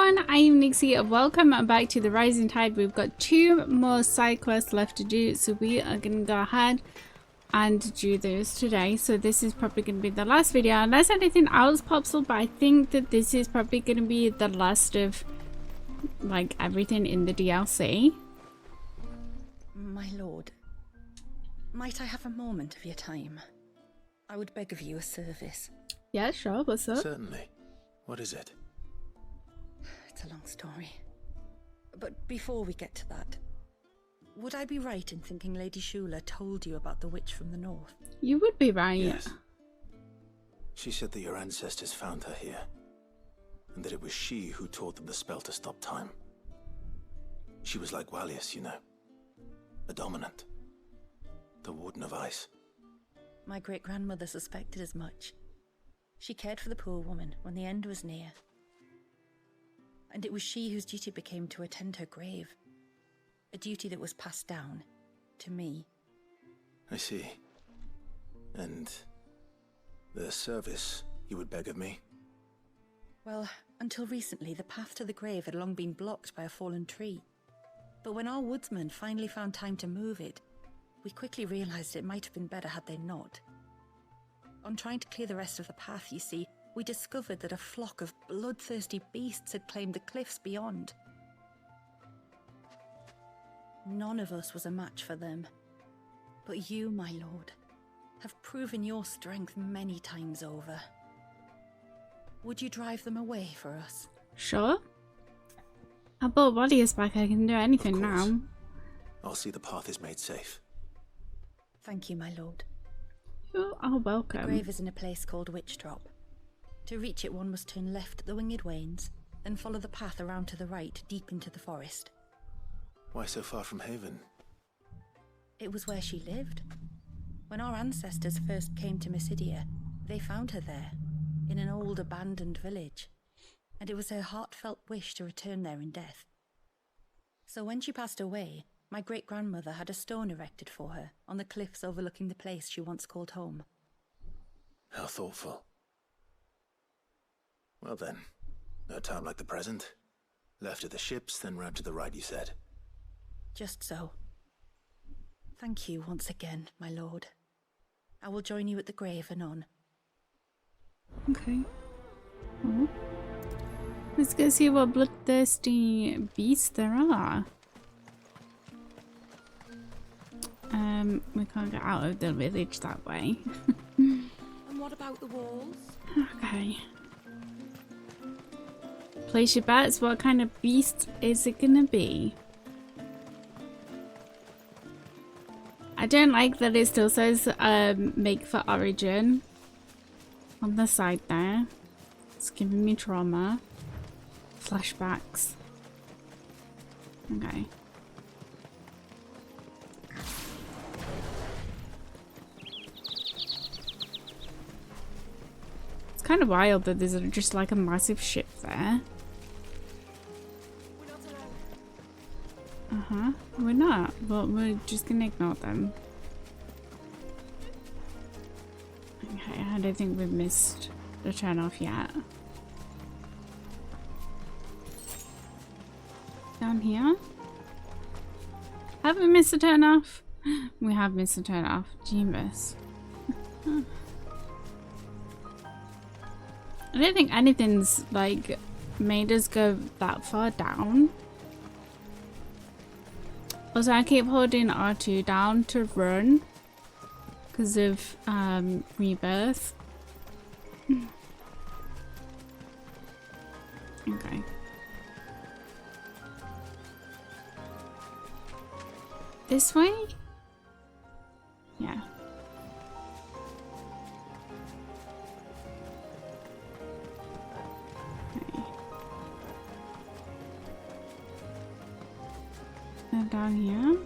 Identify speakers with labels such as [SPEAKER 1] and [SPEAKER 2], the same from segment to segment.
[SPEAKER 1] everyone, I am Nixie. Welcome back to the Rising Tide. We've got 2 more side quests left to do, so we are going to go ahead and do those today. So this is probably going to be the last video unless anything else pops up, but I think that this is probably going to be the last of like everything in the DLC.
[SPEAKER 2] My lord, might I have a moment of your time? I would beg of you a service.
[SPEAKER 1] Yeah, sure. What's up?
[SPEAKER 3] Certainly. What is it?
[SPEAKER 2] It's a long story. But before we get to that, would I be right in thinking Lady Shula told you about the witch from the north?
[SPEAKER 1] You would be right.
[SPEAKER 3] Yes. She said that your ancestors found her here, and that it was she who taught them the spell to stop time. She was like Wallius, you know. A dominant. The Warden of Ice.
[SPEAKER 2] My great-grandmother suspected as much. She cared for the poor woman when the end was near. And it was she whose duty became to attend her grave. A duty that was passed down to me.
[SPEAKER 3] I see. And the service you would beg of me?
[SPEAKER 2] Well, until recently, the path to the grave had long been blocked by a fallen tree. But when our woodsmen finally found time to move it, we quickly realized it might have been better had they not. On trying to clear the rest of the path, you see, we discovered that a flock of bloodthirsty beasts had claimed the cliffs beyond. None of us was a match for them. But you, my lord, have proven your strength many times over. Would you drive them away for us?
[SPEAKER 1] Sure. I bought Wallius back. I can do anything now.
[SPEAKER 3] I'll see the path is made safe.
[SPEAKER 2] Thank you, my lord.
[SPEAKER 1] You are welcome.
[SPEAKER 2] The grave is in a place called Witch Drop. To reach it, one must turn left at the Winged Wains, then follow the path around to the right, deep into the forest.
[SPEAKER 3] Why so far from Haven?
[SPEAKER 2] It was where she lived. When our ancestors first came to Mysidia, they found her there, in an old abandoned village, and it was her heartfelt wish to return there in death. So when she passed away, my great-grandmother had a stone erected for her on the cliffs overlooking the place she once called home.
[SPEAKER 3] How thoughtful. Well then, no time like the present. Left at the ships, then round to the right, you said.
[SPEAKER 2] Just so. Thank you once again, my lord. I will join you at the grave anon.
[SPEAKER 1] Okay. Oh. Let's go see what bloodthirsty beasts there are. We can't get out of the village that way.
[SPEAKER 2] And what about the walls?
[SPEAKER 1] Okay. Place your bets. What kind of beast is it gonna be? I don't like that it still says make for origin on the side there. It's giving me trauma. Flashbacks. Okay. It's kind of wild that there's just like a massive ship there. We're not, but we're just gonna ignore them. Okay, I don't think we've missed the turn off yet. Down here? Have we missed the turn off? We have missed the turn off. Jeebus. I don't think anything's like made us go that far down. Also, I keep holding R2 down to run because of rebirth. Okay. This way? Yeah. Okay. And down here.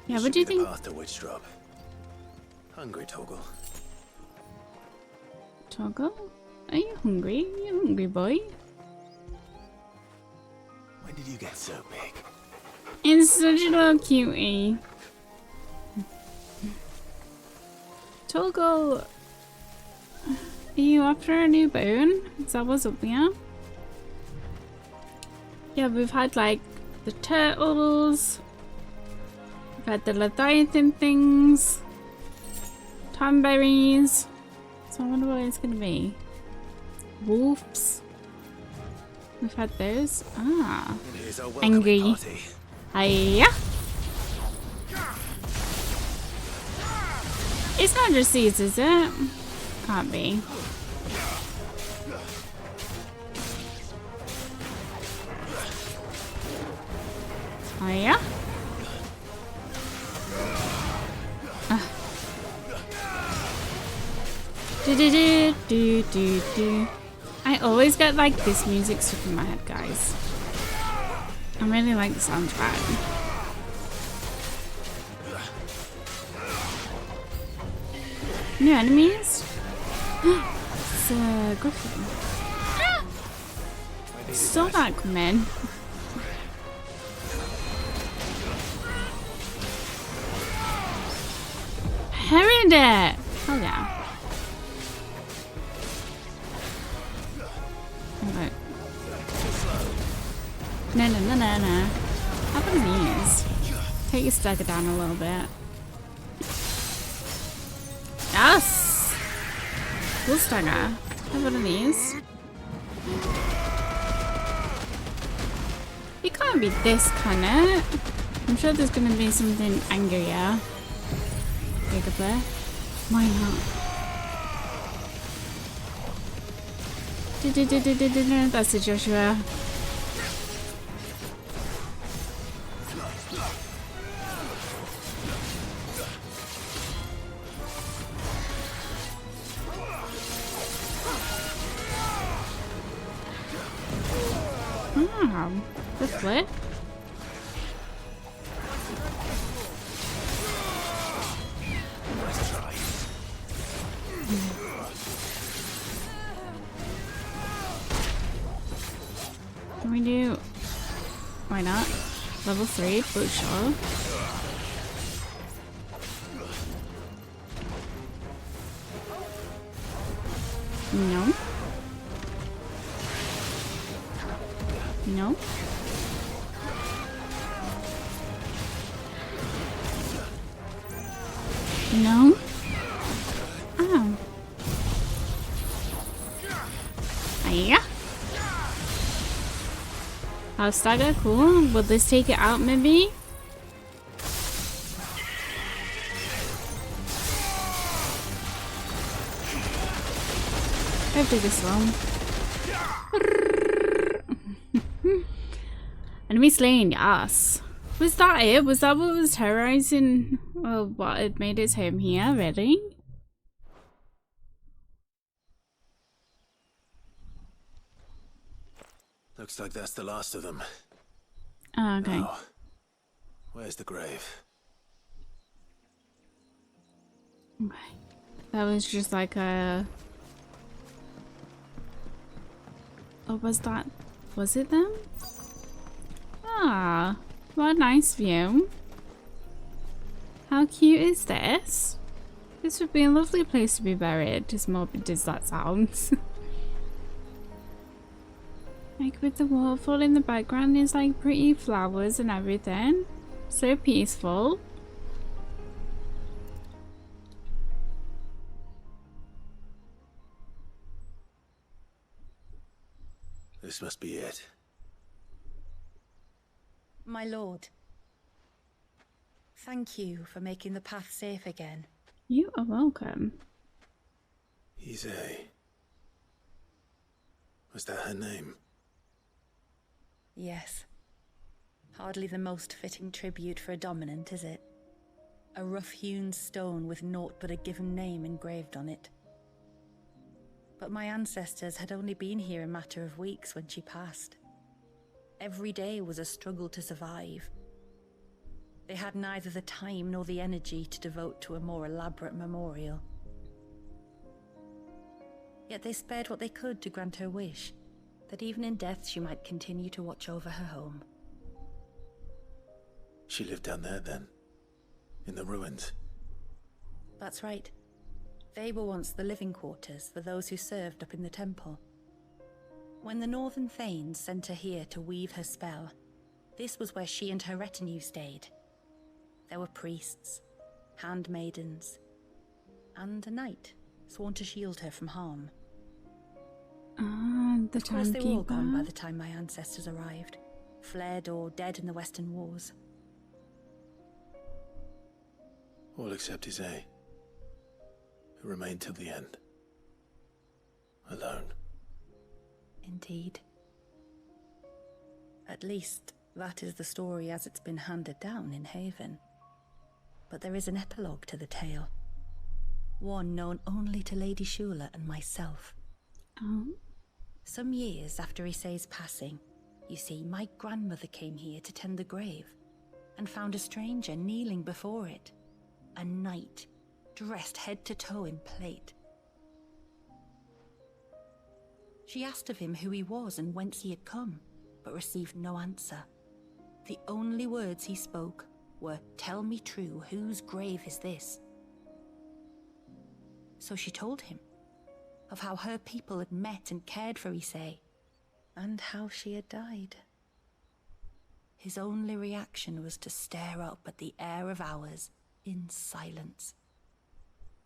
[SPEAKER 1] Yeah, what do you think?
[SPEAKER 3] Path to Witch Drop. Hungry, Toggle.
[SPEAKER 1] Toggle? Are you hungry? You hungry, boy?
[SPEAKER 3] When did you get so big?
[SPEAKER 1] It's such a little cutie. Toggle Are you after a new bone? Is that what's up here? Yeah, we've had like the turtles. We've had the Leviathan things. Tomberries. So I wonder what it's gonna be. Wolves. We've had those. Ah. Angry. Hiya. It's not just these, is it? Can't be. Hiya. Do. I always get like this music stuck in my head, guys. I really like the soundtrack. New enemies? It's a griffin. Saw that come in. Heard it! Oh yeah. Okay. No. How about these? Take your stagger down a little bit. Yes! Cool stagger. How about these? It can't be this, can it? I'm sure there's gonna be something angrier. Take a play. Why not? That's a Joshua. Oh, the flip. Can we do? Why not? Level 3, for sure. No. No. No. Oh. Hiya. House stagger, cool. Will this take it out maybe? I have to do this one. Enemy slain, yes. Was that it? Was that what was terrorizing? Well, what had made its home here, really?
[SPEAKER 3] Looks like that's the last of them.
[SPEAKER 1] Oh, okay.
[SPEAKER 3] Now, where's the grave?
[SPEAKER 1] Okay. That was just like a... Oh, was that... Was it them? Ah, what a nice view. How cute is this? This would be a lovely place to be buried, as morbid as that sounds. Like with the waterfall in the background, there's like pretty flowers and everything. So peaceful.
[SPEAKER 3] This must be it.
[SPEAKER 2] My lord, thank you for making the path safe again.
[SPEAKER 1] You are welcome.
[SPEAKER 3] Easy. Was that her name?
[SPEAKER 2] Yes. Hardly the most fitting tribute for a dominant, is it? A rough-hewn stone with naught but a given name engraved on it. But my ancestors had only been here a matter of weeks when she passed. Every day was a struggle to survive. They had neither the time nor the energy to devote to a more elaborate memorial. Yet they spared what they could to grant her wish, that even in death she might continue to watch over her home.
[SPEAKER 3] She lived down there then? In the ruins?
[SPEAKER 2] That's right. They were once the living quarters for those who served up in the temple. When the Northern Thanes sent her here to weave her spell, this was where she and her retinue stayed. There were priests, handmaidens, and a knight sworn to shield her from harm.
[SPEAKER 1] Ah, the
[SPEAKER 2] Of course, they were all gone by
[SPEAKER 1] timekeeper.
[SPEAKER 2] the time my ancestors arrived, fled or dead in the Western Wars.
[SPEAKER 3] All except Isay, who remained till the end. Alone.
[SPEAKER 2] Indeed. At least, that is the story as it's been handed down in Haven. But there is an epilogue to the tale. One known only to Lady Shula and myself.
[SPEAKER 1] Oh.
[SPEAKER 2] Some years after Isay's passing, you see, my grandmother came here to tend the grave and found a stranger kneeling before it. A knight, dressed head to toe in plate. She asked of him who he was and whence he had come, but received no answer. The only words he spoke were, "Tell me true, whose grave is this?" So she told him of how her people had met and cared for Isay, and how she had died. His only reaction was to stare up at the air of hours in silence.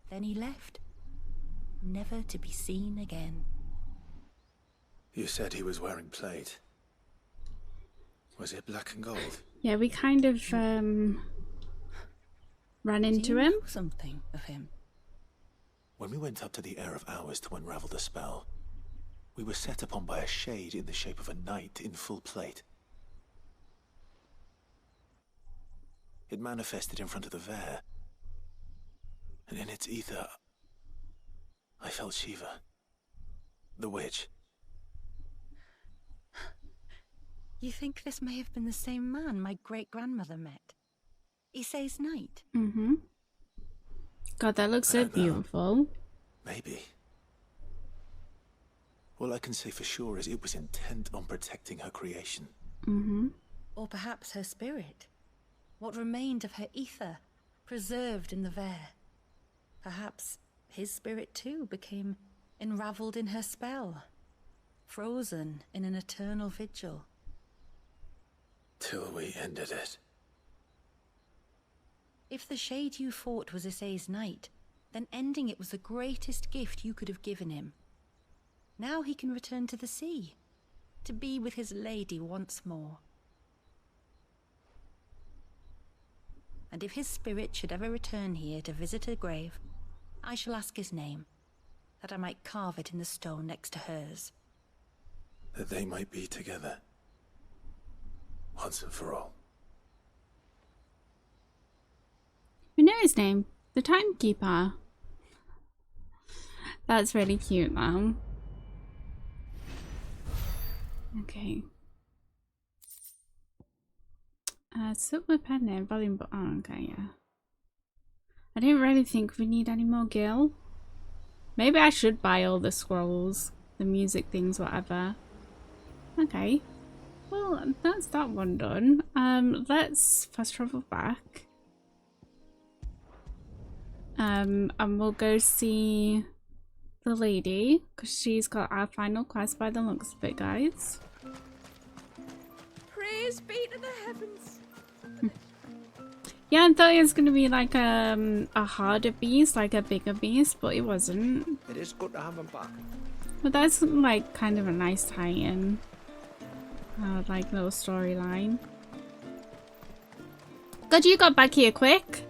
[SPEAKER 2] Then he left, never to be seen again.
[SPEAKER 3] You said he was wearing plate. Was it black and gold?
[SPEAKER 1] Yeah, we kind of ran into
[SPEAKER 2] Do you
[SPEAKER 1] him.
[SPEAKER 2] know something of him?
[SPEAKER 3] When we went up to the Air of Hours to unravel the spell, we were set upon by a shade in the shape of a knight in full plate. It manifested in front of the Vare, and in its ether, I felt Shiva, the witch.
[SPEAKER 2] You think this may have been the same man my great-grandmother met? Isay's knight?
[SPEAKER 1] Mm-hmm. God, that looks
[SPEAKER 3] I
[SPEAKER 1] so
[SPEAKER 3] don't know.
[SPEAKER 1] beautiful.
[SPEAKER 3] Maybe. All I can say for sure is it was intent on protecting her creation.
[SPEAKER 1] Mm-hmm.
[SPEAKER 2] Or perhaps her spirit? What remained of her ether, preserved in the Vare? Perhaps his spirit too became enravelled in her spell, frozen in an eternal vigil.
[SPEAKER 3] Till we ended it.
[SPEAKER 2] If the shade you fought was Isay's knight, then ending it was the greatest gift you could have given him. Now he can return to the sea, to be with his lady once more. And if his spirit should ever return here to visit her grave, I shall ask his name, that I might carve it in the stone next to hers.
[SPEAKER 3] That they might be together. Once and for all.
[SPEAKER 1] We know his name. The timekeeper. That's really cute though. Okay. Silver pen there, volume book. Oh, okay, yeah. I don't really think we need any more gil. Maybe I should buy all the scrolls, the music things, whatever. Okay. Well, that's that one done. Let's fast travel back. And we'll go see the lady, because she's got our final quest by the looks of it, guys.
[SPEAKER 4] Praise be to the heavens.
[SPEAKER 1] Yeah, I thought it was going to be like a harder beast, like a bigger beast, but it wasn't.
[SPEAKER 4] It is good to have him back.
[SPEAKER 1] But that's like kind of a nice tie-in. Like little storyline. God, you got back here quick.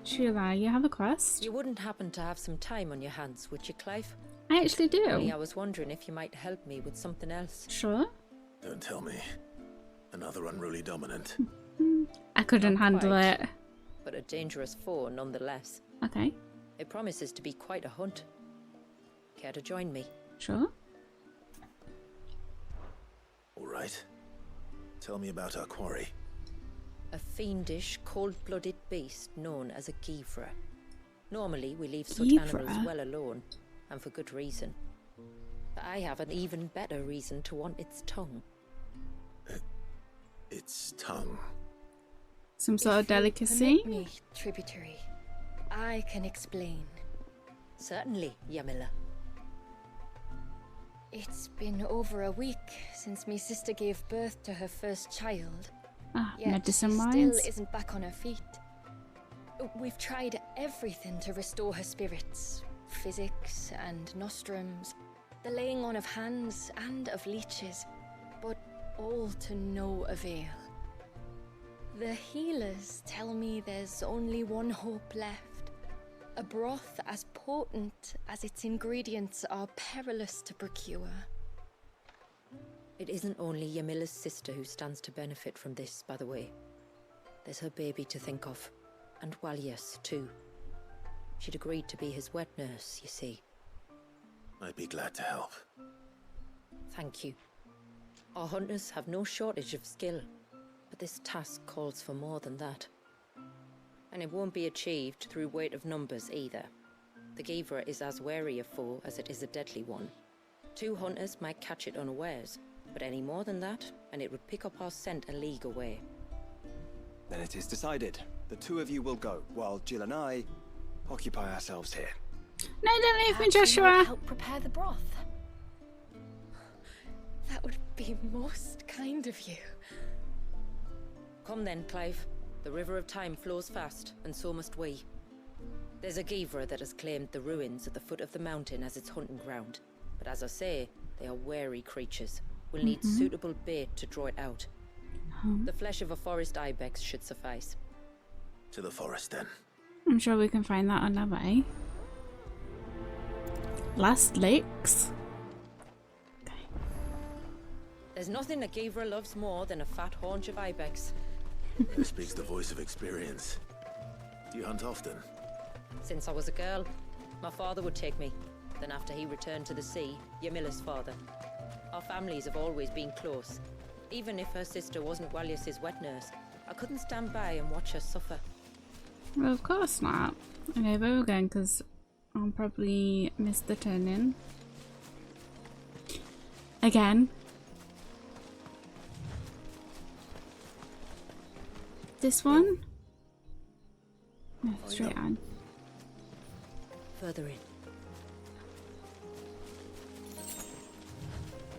[SPEAKER 1] Sheila, you have a quest?
[SPEAKER 5] You wouldn't happen to have some time on your hands, would you, Clive?
[SPEAKER 1] I actually
[SPEAKER 5] Only
[SPEAKER 1] do.
[SPEAKER 5] I was wondering if you might help me with something else.
[SPEAKER 1] Sure.
[SPEAKER 3] Don't tell me. Another unruly dominant.
[SPEAKER 1] I couldn't
[SPEAKER 5] Not
[SPEAKER 1] handle
[SPEAKER 5] quite.
[SPEAKER 1] it.
[SPEAKER 5] But a dangerous foe nonetheless.
[SPEAKER 1] Okay,
[SPEAKER 5] It promises to be quite a hunt. Care to join me?
[SPEAKER 1] sure.
[SPEAKER 3] All right. Tell me about our quarry.
[SPEAKER 5] A fiendish, cold-blooded beast known as a Givra. Normally, we leave such
[SPEAKER 1] Givra?
[SPEAKER 5] animals well alone, and for good reason. But I have an even better reason to want its tongue.
[SPEAKER 3] Its tongue.
[SPEAKER 1] Some sort of delicacy.
[SPEAKER 4] Permit me, tributary.
[SPEAKER 6] I can explain.
[SPEAKER 5] Certainly, Yamila.
[SPEAKER 6] It's been over a week since my sister gave birth to her first child. Yet
[SPEAKER 1] medicine
[SPEAKER 6] she
[SPEAKER 1] wise.
[SPEAKER 6] still isn't back on her feet. We've tried everything to restore her spirits. Physics and nostrums, the laying on of hands and of leeches, but all to no avail. The healers tell me there's only one hope left. A broth as potent as its ingredients are perilous to procure.
[SPEAKER 5] It isn't only Yamila's sister who stands to benefit from this, by the way. There's her baby to think of, and Walias, too. She'd agreed to be his wet nurse, you see.
[SPEAKER 3] I'd be glad to help.
[SPEAKER 5] Thank you. Our hunters have no shortage of skill, but this task calls for more than that. And it won't be achieved through weight of numbers either. The Givra is as wary a foe as it is a deadly one. 2 hunters might catch it unawares, but any more than that, and it would pick up our scent a league away.
[SPEAKER 7] Then it is decided. The 2 of you will go, while Jill and I occupy ourselves here.
[SPEAKER 1] No, don't leave me,
[SPEAKER 6] Perhaps you might
[SPEAKER 1] Joshua.
[SPEAKER 6] help prepare the broth. That would be most kind of you.
[SPEAKER 5] Come then, Clive. The river of time flows fast, and so must we. There's a Givra that has claimed the ruins at the foot of the mountain as its hunting ground. But as I say, they are wary creatures. We'll need suitable bait to draw it out. The flesh of a forest ibex should suffice.
[SPEAKER 3] To the forest, then.
[SPEAKER 1] I'm sure we can find that on our way. Last licks. Okay.
[SPEAKER 5] There's nothing a Givra loves more than a fat haunch of ibex.
[SPEAKER 3] There speaks the voice of experience. Do you hunt often?
[SPEAKER 5] Since I was a girl, my father would take me. Then after he returned to the sea, Yamila's father. Our families have always been close. Even if her sister wasn't Walias's wet nurse, I couldn't stand by and watch her suffer.
[SPEAKER 1] Well, of course not. Okay, but we're going because I'll probably miss the turn-in. Again. This one? No, straight on.
[SPEAKER 5] Further in.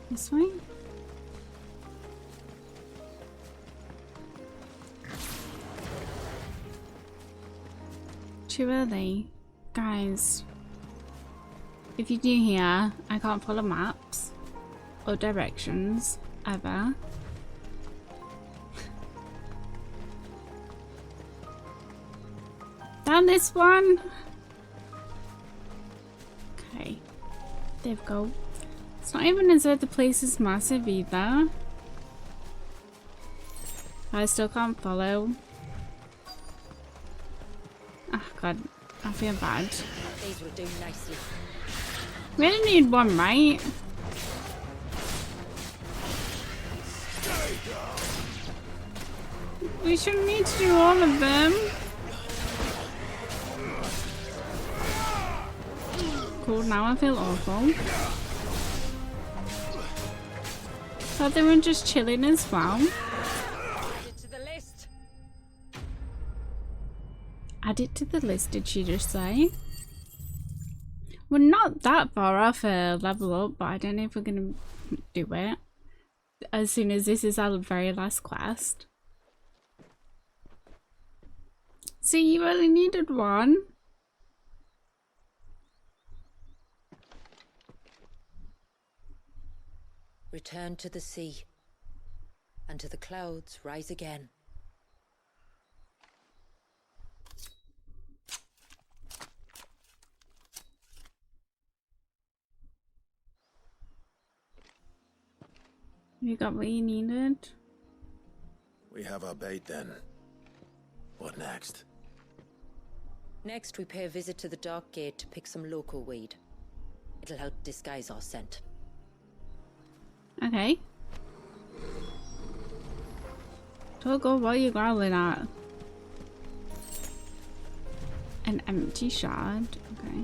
[SPEAKER 1] This way? Too early. Guys, if you're new here, I can't follow maps or directions ever. Down this one. Okay, there we go. It's not even as though the place is massive either. I still can't follow. Oh god, I feel bad.
[SPEAKER 5] These will do nicely.
[SPEAKER 1] We only need one, right? We shouldn't need to do all of them. Cool, now I feel awful. Thought they were just chilling as well.
[SPEAKER 5] To the list.
[SPEAKER 1] Add it to the list, did she just say? We're not that far off a level up, but I don't know if we're gonna do it as soon as this is our very last quest. See, you only needed one.
[SPEAKER 5] Return to the sea, and to the clouds rise again.
[SPEAKER 1] You got what you needed?
[SPEAKER 3] We have our bait then. What next?
[SPEAKER 5] Next, we pay a visit to the Dark Gate to pick some local weed. It'll help disguise our scent.
[SPEAKER 1] Okay. Toggle, what are you growling at? An empty shard. Okay.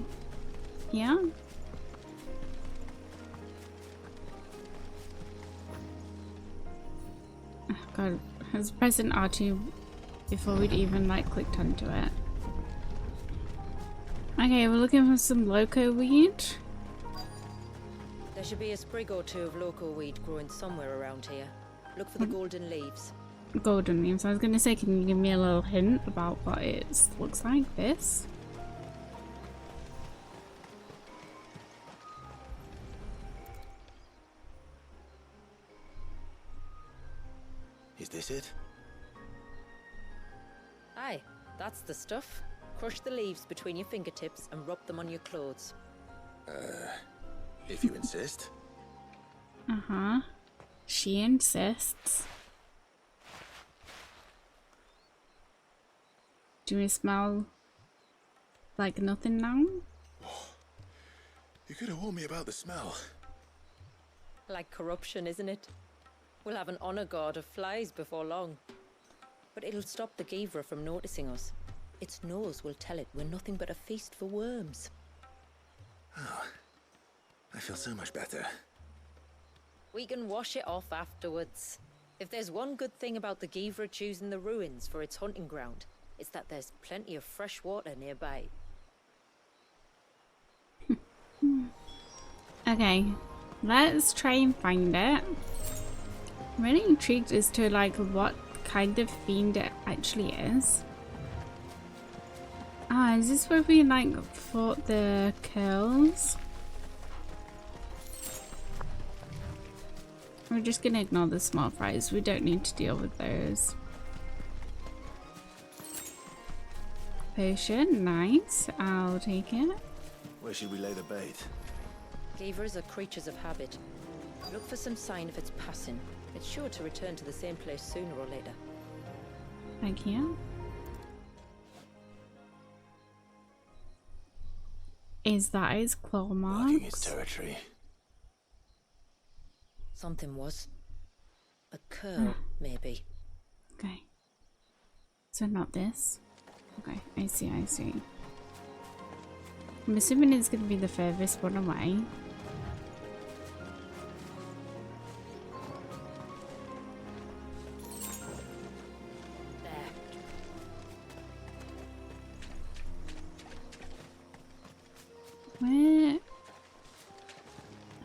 [SPEAKER 1] Yeah. Oh god, I was pressing R2 before we'd even like clicked onto it. Okay, we're looking for some loco weed.
[SPEAKER 5] There should be a sprig or two of loco weed growing somewhere around here. Look for the golden leaves.
[SPEAKER 1] Golden leaves. I was gonna say, can you give me a little hint about what it looks like? This.
[SPEAKER 3] Is this it?
[SPEAKER 5] Aye, that's the stuff. Crush the leaves between your fingertips and rub them on your clothes.
[SPEAKER 3] If you insist.
[SPEAKER 1] Uh-huh. She insists. Do we smell like nothing now?
[SPEAKER 3] You could have warned me about the smell.
[SPEAKER 5] Like corruption, isn't it? We'll have an honor guard of flies before long. But it'll stop the Givra from noticing us. Its nose will tell it we're nothing but a feast for worms.
[SPEAKER 3] Oh, I feel so much better.
[SPEAKER 5] We can wash it off afterwards. If there's one good thing about the Givra choosing the ruins for its hunting ground, it's that there's plenty of fresh water nearby.
[SPEAKER 1] Okay, let's try and find it. I'm really intrigued as to like what kind of fiend it actually is. Ah, is this where we like fought the curls? We're just gonna ignore the small fries. We don't need to deal with those. Potion, nice. I'll take it.
[SPEAKER 3] Where should we lay the bait?
[SPEAKER 5] Givras are creatures of habit. Look for some sign of its passing. It's sure to return to the same place sooner or later.
[SPEAKER 1] Thank you. Is that its claw
[SPEAKER 3] Marking its
[SPEAKER 1] marks?
[SPEAKER 3] territory.
[SPEAKER 5] Something was. A curl, maybe.
[SPEAKER 1] Okay. So not this. Okay, I see, I see. I'm assuming it's going to be the furthest one away.
[SPEAKER 5] There.
[SPEAKER 1] Where?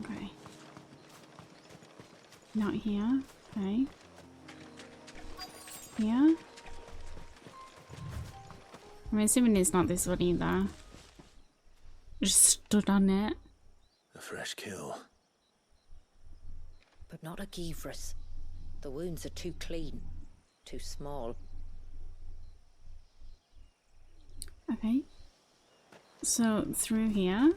[SPEAKER 1] Okay. Not here. Okay. Here? I'm assuming it's not this one either. Just stood on it.
[SPEAKER 3] A fresh kill.
[SPEAKER 5] But not a Givras. The wounds are too clean. Too small.
[SPEAKER 1] Okay. So through here.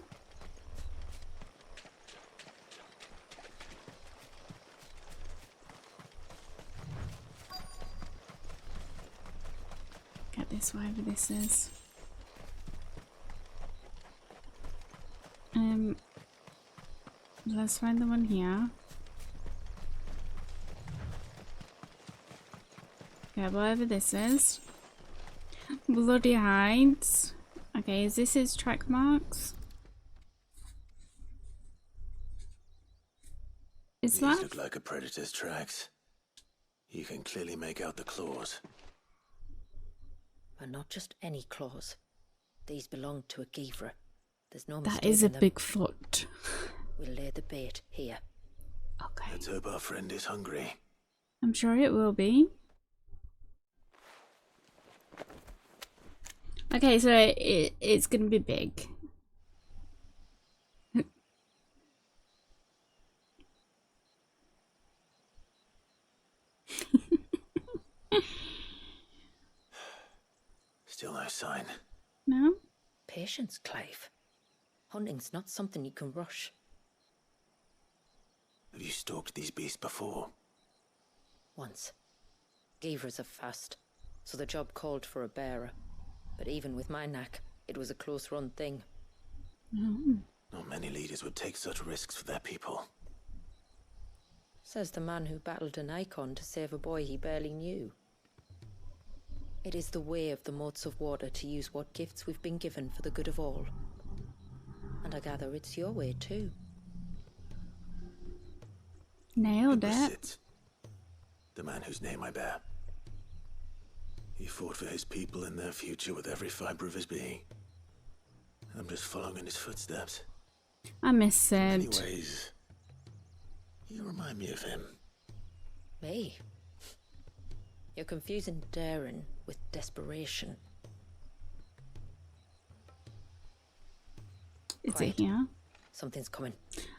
[SPEAKER 1] Get this, whatever this is. Let's find the one here. Okay, whatever this is. Bloody hides. Okay, is this his track marks? Is
[SPEAKER 3] These
[SPEAKER 1] that?
[SPEAKER 3] look like a predator's tracks. You can clearly make out the claws.
[SPEAKER 5] But not just any claws. These belong to a Givra. There's no
[SPEAKER 1] That
[SPEAKER 5] mistake
[SPEAKER 1] is a
[SPEAKER 5] in them.
[SPEAKER 1] big foot.
[SPEAKER 5] We'll lay the bait here.
[SPEAKER 1] Okay.
[SPEAKER 3] Let's hope our friend is hungry.
[SPEAKER 1] I'm sure it will be. Okay, so it's gonna be big.
[SPEAKER 3] Still no sign.
[SPEAKER 1] No?
[SPEAKER 5] Patience, Clive. Hunting's not something you can rush.
[SPEAKER 3] Have you stalked these beasts before?
[SPEAKER 5] Once. Givras are fast, so the job called for a bearer. But even with my knack, it was a close-run thing.
[SPEAKER 1] Oh.
[SPEAKER 3] Not many leaders would take such risks for their people.
[SPEAKER 5] Says the man who battled an Eikon to save a boy he barely knew. It is the way of the motes of water to use what gifts we've been given for the good of all. And I gather it's your way too.
[SPEAKER 1] Nailed
[SPEAKER 3] It was
[SPEAKER 1] it.
[SPEAKER 3] Sid, the man whose name I bear. He fought for his people and their future with every fiber of his being. I'm just following in his footsteps.
[SPEAKER 1] I miss Sid.
[SPEAKER 3] Anyways, you remind me of him.
[SPEAKER 5] Me? You're confusing daring with desperation.
[SPEAKER 1] Is
[SPEAKER 5] Quiet.
[SPEAKER 1] it here?
[SPEAKER 5] Something's coming.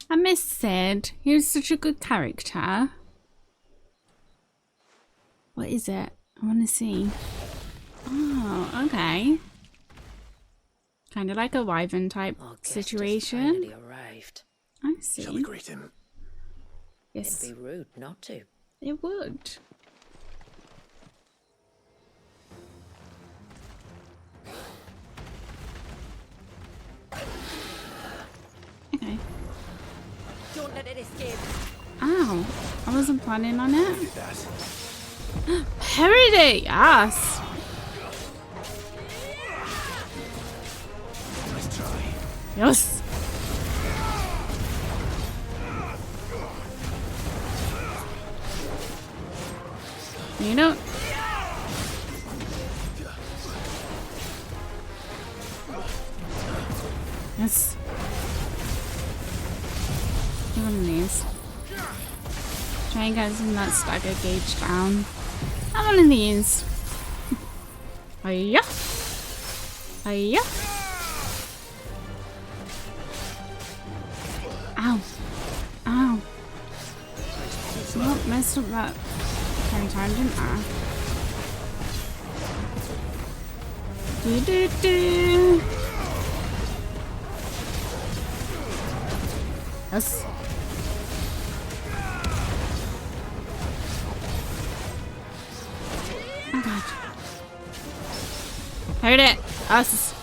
[SPEAKER 1] I miss Sid. He was such a good character. What is it? I want to see. Oh, okay. Kind of like a wyvern type
[SPEAKER 5] Our guest has
[SPEAKER 1] situation.
[SPEAKER 5] finally arrived.
[SPEAKER 1] I
[SPEAKER 3] Shall we
[SPEAKER 1] see.
[SPEAKER 3] greet him?
[SPEAKER 1] Yes,
[SPEAKER 5] It'd be rude not to.
[SPEAKER 1] it would. Okay.
[SPEAKER 5] Don't let it escape.
[SPEAKER 1] Ow. I wasn't planning on it.
[SPEAKER 3] Did that.
[SPEAKER 1] Parody! Yes.
[SPEAKER 3] Nice try.
[SPEAKER 1] Yes. You know. Yes. Get one of these. Try and get some of that stagger gauge down. Have one of these. Hiya. Hiya. Ow. Ow. Well, messed up that carry time, didn't I? Do do do. Yes. Oh god. Heard it. Us.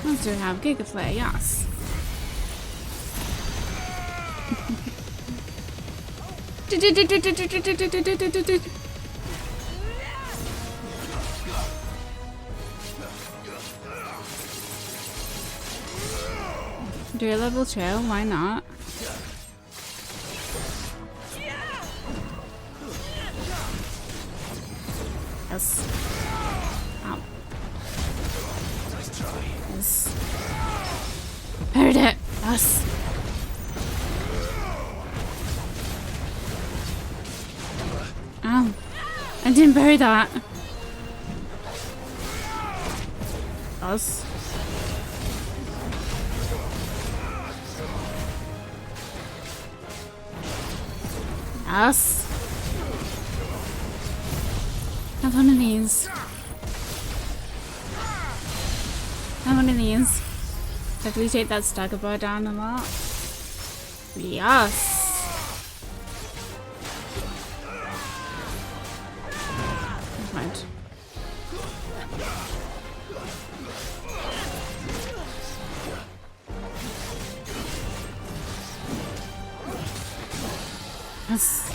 [SPEAKER 1] Let's do have Gigaflare, yes. Do a level 2, why not? Yes. Ow. Yes. Heard it. Yes. Ow. I didn't bury that. Us. Yes. Have one of these. Have one of these. Definitely take that stagger bar down a lot. Yes. Right. Yes.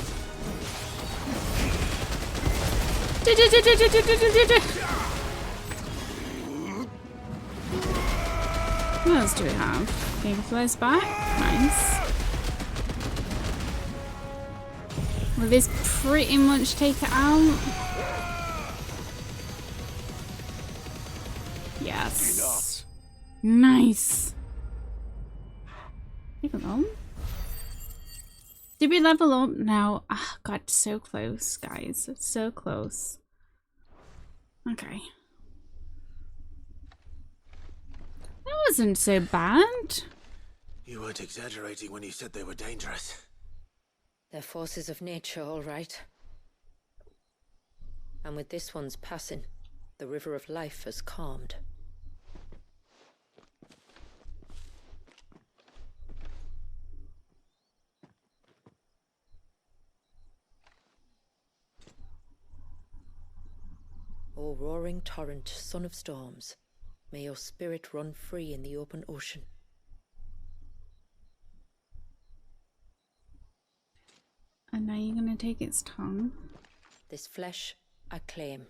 [SPEAKER 1] What else do we have? Gigaflies back. Nice. Will this pretty much take it out? Yes. Nice. Leave it alone. Did we level up? No. Ah, God, so close, guys. So close. Okay. That wasn't so bad.
[SPEAKER 3] You weren't exaggerating when you said they were dangerous.
[SPEAKER 5] They're forces of nature, all right. And with this one's passing, the river of life has calmed. O roaring torrent, son of storms, may your spirit run free in the open ocean.
[SPEAKER 1] And now you're gonna take its tongue.
[SPEAKER 5] This flesh I claim,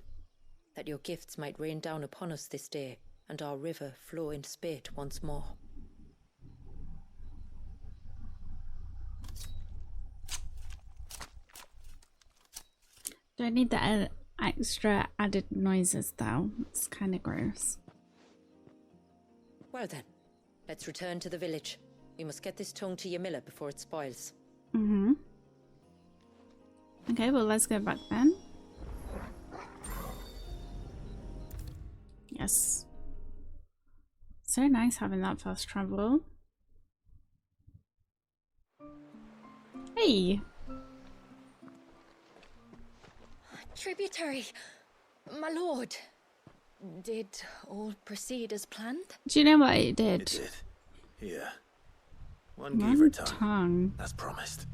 [SPEAKER 5] that your gifts might rain down upon us this day, and our river flow in spate once more.
[SPEAKER 1] Don't need the extra added noises though. It's kind of gross.
[SPEAKER 5] Well then, let's return to the village. We must get this tongue to Yamila before it spoils.
[SPEAKER 1] Okay, well let's go back then. Yes. So nice having that fast travel. Hey!
[SPEAKER 6] Tributary, my lord. Did all proceed as planned?
[SPEAKER 1] Do you know what it did?
[SPEAKER 3] It did. Here. One gave her
[SPEAKER 1] One
[SPEAKER 3] tongue.
[SPEAKER 1] tongue.
[SPEAKER 3] As promised.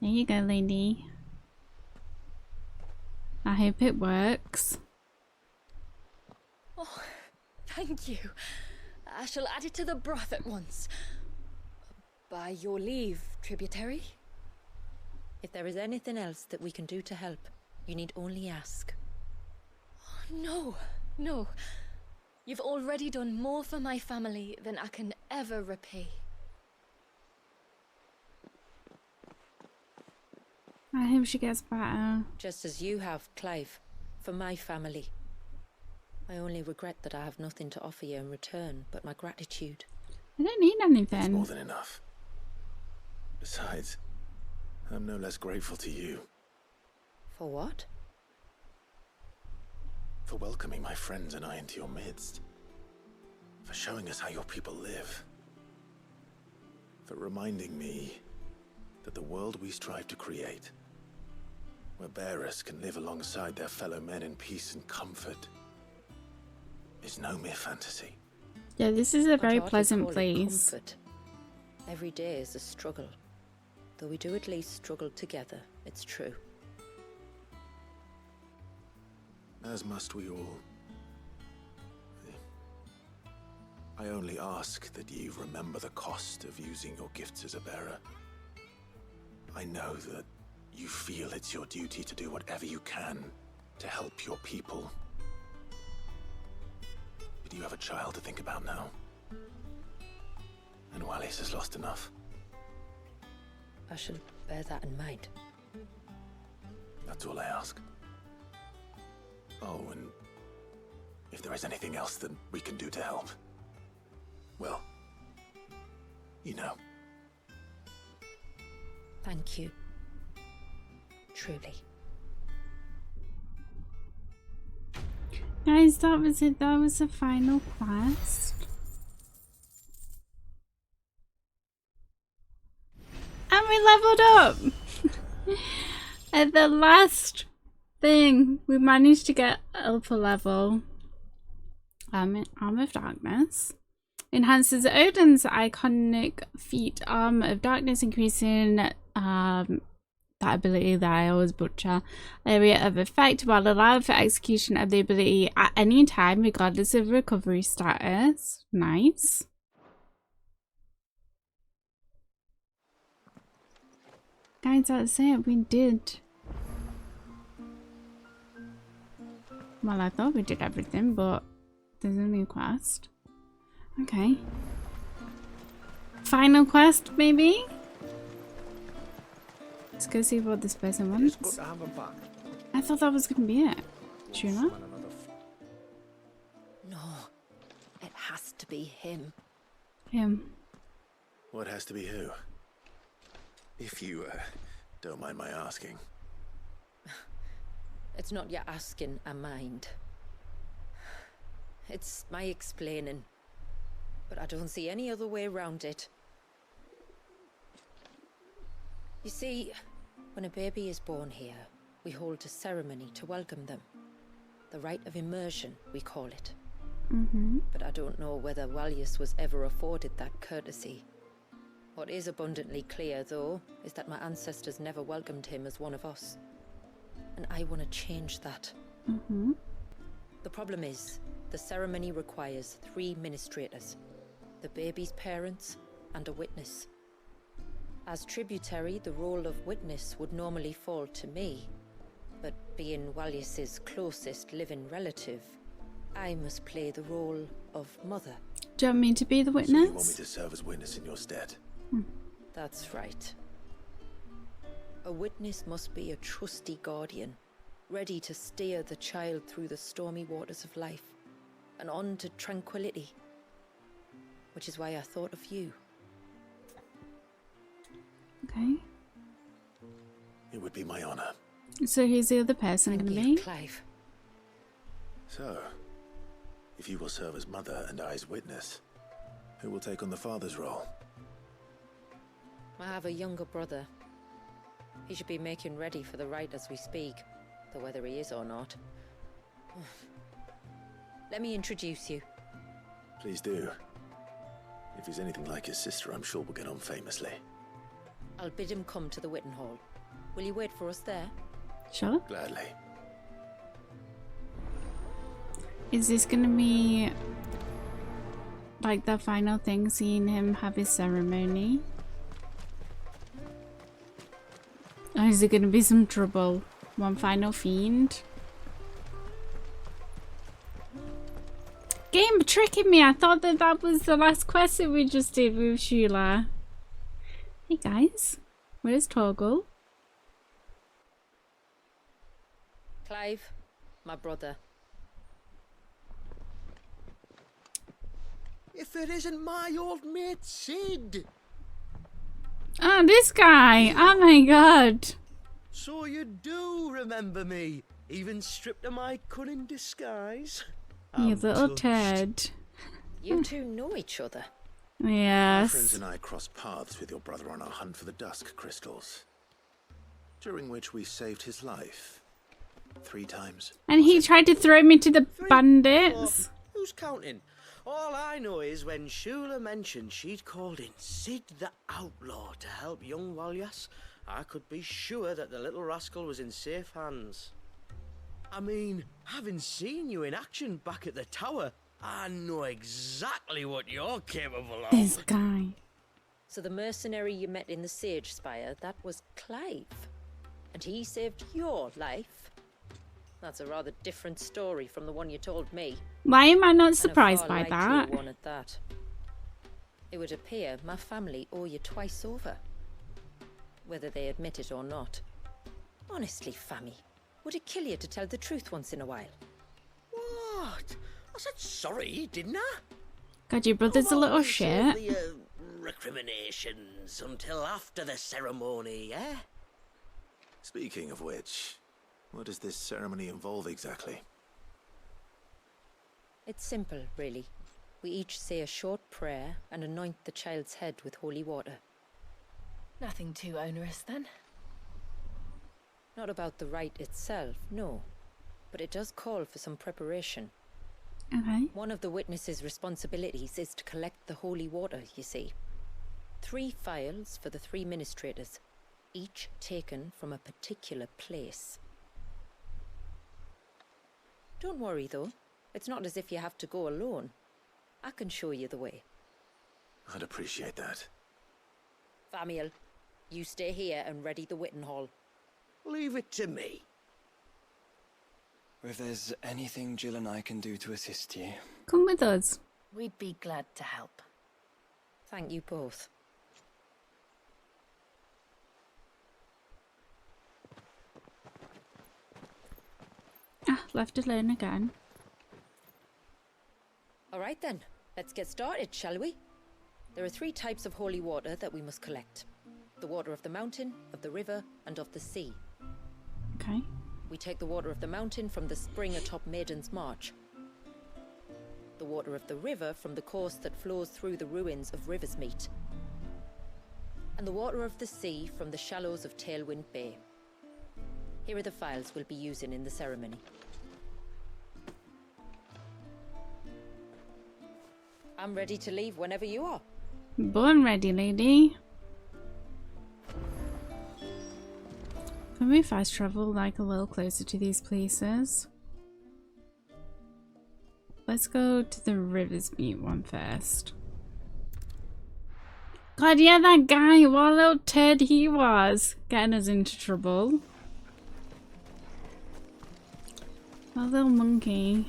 [SPEAKER 1] There you go, lady. I hope it works.
[SPEAKER 6] Oh, thank you. I shall add it to the broth at once. By your leave, tributary.
[SPEAKER 5] If there is anything else that we can do to help, you need only ask.
[SPEAKER 6] No, no. You've already done more for my family than I can ever repay.
[SPEAKER 1] I hope she gets better.
[SPEAKER 5] Just as you have, Clive, for my family. I only regret that I have nothing to offer you in return but my gratitude.
[SPEAKER 1] I don't need
[SPEAKER 3] It's more
[SPEAKER 1] anything.
[SPEAKER 3] than enough. Besides, I'm no less grateful to you
[SPEAKER 5] For what?
[SPEAKER 3] for welcoming my friends and I into your midst. For showing us how your people live. For reminding me that the world we strive to create, where bearers can live alongside their fellow men in peace and comfort, is no mere fantasy.
[SPEAKER 1] Yeah, this is a
[SPEAKER 5] I'd
[SPEAKER 1] very
[SPEAKER 5] hardly
[SPEAKER 1] pleasant
[SPEAKER 5] call it
[SPEAKER 1] place.
[SPEAKER 5] comfort. Every day is a struggle. Though we do at least struggle together, it's true.
[SPEAKER 3] As must we all. I only ask that you remember the cost of using your gifts as a bearer. I know that you feel it's your duty to do whatever you can to help your people. But you have a child to think about now. And Wallis has lost enough.
[SPEAKER 5] I shall bear that in mind.
[SPEAKER 3] That's all I ask. Oh, and if there is anything else that we can do to help, well, you know.
[SPEAKER 5] Thank you. Truly.
[SPEAKER 1] Guys, that was it. That was the final quest. And we leveled up! At the last thing, we managed to get alpha level. Arm of Darkness. Enhances Odin's iconic feat, Arm of Darkness, increasing that ability that I always butcher. Area of effect while allowed for execution of the ability at any time, regardless of recovery status. Nice. Guys, that's it. We did. Well, I thought we did everything, but there's a new quest. Okay. Final quest, maybe? Let's go see what this person
[SPEAKER 4] It's
[SPEAKER 1] wants.
[SPEAKER 4] good to have him back.
[SPEAKER 1] I thought that was gonna be it. Do you know?
[SPEAKER 4] One another.
[SPEAKER 5] No, it has to be him.
[SPEAKER 1] Him.
[SPEAKER 3] What has to be who? If you, don't mind my asking.
[SPEAKER 5] It's not your asking, I mind. It's my explaining. But I don't see any other way around it. You see, when a baby is born here, we hold a ceremony to welcome them. The rite of immersion, we call it. But I don't know whether Wallius was ever afforded that courtesy. What is abundantly clear, though, is that my ancestors never welcomed him as one of us. And I want to change that. The problem is, the ceremony requires 3 ministrators. The baby's parents, and a witness. As tributary, the role of witness would normally fall to me. But being Wallius's closest living relative, I must play the role of mother.
[SPEAKER 1] Do you want me to be the
[SPEAKER 3] So you want me
[SPEAKER 1] witness?
[SPEAKER 3] to serve as witness in your stead?
[SPEAKER 5] That's right. A witness must be a trusty guardian, ready to steer the child through the stormy waters of life and on to tranquility. Which is why I thought of you.
[SPEAKER 1] Okay.
[SPEAKER 3] It would be my honor.
[SPEAKER 1] So who's the other person
[SPEAKER 5] Thank
[SPEAKER 1] going to
[SPEAKER 5] you,
[SPEAKER 1] be?
[SPEAKER 5] Clive.
[SPEAKER 3] So, if you will serve as mother and I's witness, who will take on the father's role?
[SPEAKER 5] I have a younger brother. He should be making ready for the rite as we speak, though whether he is or not. Let me introduce you.
[SPEAKER 3] Please do. If he's anything like his sister, I'm sure we'll get on famously.
[SPEAKER 5] I'll bid him come to the Witten Hall. Will you wait for us there?
[SPEAKER 1] Sure.
[SPEAKER 3] Gladly.
[SPEAKER 1] Is this going to be like the final thing, seeing him have his ceremony? Or is it going to be some trouble? One final fiend? Game tricking me. I thought that that was the last quest that we just did with Sheila. Hey guys, where's Toggle?
[SPEAKER 5] Clive, my brother.
[SPEAKER 4] If it isn't my old mate Sid!
[SPEAKER 1] Oh, this guy! Oh my god!
[SPEAKER 4] So you do remember me, even stripped of my cunning disguise?
[SPEAKER 1] You
[SPEAKER 4] I'm
[SPEAKER 1] little
[SPEAKER 4] touched.
[SPEAKER 1] turd.
[SPEAKER 5] You two know each other.
[SPEAKER 3] My friends
[SPEAKER 1] Yes.
[SPEAKER 3] and I crossed paths with your brother on our hunt for the dusk crystals, during which we saved his life 3 times.
[SPEAKER 1] And he tried to throw me to the
[SPEAKER 4] 3,
[SPEAKER 1] bandits.
[SPEAKER 4] 4, who's counting? All I know is when Shula mentioned she'd called in Sid the Outlaw to help young Walyas, I could be sure that the little rascal was in safe hands. I mean, having seen you in action back at the tower, I know exactly what you're capable of.
[SPEAKER 1] This guy.
[SPEAKER 5] So the mercenary you met in the Sage Spire, that was Clive. And he saved your life. That's a rather different story from the one you told me.
[SPEAKER 1] Why am I not
[SPEAKER 5] And a
[SPEAKER 1] surprised
[SPEAKER 5] far
[SPEAKER 1] by
[SPEAKER 5] likelier
[SPEAKER 1] that?
[SPEAKER 5] one at that. It would appear my family owe you twice over. Whether they admit it or not. Honestly, Fammy, would it kill you to tell the truth once in a while?
[SPEAKER 4] What? I said sorry, didn't I?
[SPEAKER 1] God, your brother's a
[SPEAKER 4] How
[SPEAKER 1] little
[SPEAKER 4] about we save
[SPEAKER 1] shit.
[SPEAKER 4] the recriminations until after the ceremony, eh?
[SPEAKER 3] Speaking of which, what does this ceremony involve exactly?
[SPEAKER 5] It's simple, really. We each say a short prayer and anoint the child's head with holy water.
[SPEAKER 6] Nothing too onerous then.
[SPEAKER 5] Not about the rite itself, no. But it does call for some preparation.
[SPEAKER 1] Okay.
[SPEAKER 5] One of the witness's responsibilities is to collect the holy water, you see. 3 phials for the 3 ministrators, each taken from a particular place. Don't worry, though. It's not as if you have to go alone. I can show you the way.
[SPEAKER 3] I'd appreciate that.
[SPEAKER 5] Famiel, you stay here and ready the Witten Hall.
[SPEAKER 4] Leave it to me.
[SPEAKER 7] If there's anything Jill and I can do to assist you.
[SPEAKER 1] Come with us.
[SPEAKER 6] We'd be glad to help.
[SPEAKER 5] Thank you both.
[SPEAKER 1] Ah, left alone again.
[SPEAKER 5] All right then, let's get started, shall we? There are 3 types of holy water that we must collect. The water of the mountain, of the river, and of the sea.
[SPEAKER 1] Okay.
[SPEAKER 5] We take the water of the mountain from the spring atop Maiden's March. The water of the river from the course that flows through the ruins of River's Meet. And the water of the sea from the shallows of Tailwind Bay. Here are the phials we'll be using in the ceremony. I'm ready to leave whenever you are.
[SPEAKER 1] Born ready, lady. Can we fast travel like a little closer to these places? Let's go to the River's Meet one first. God, yeah, that guy, what a little turd he was. Getting us into trouble. A little monkey.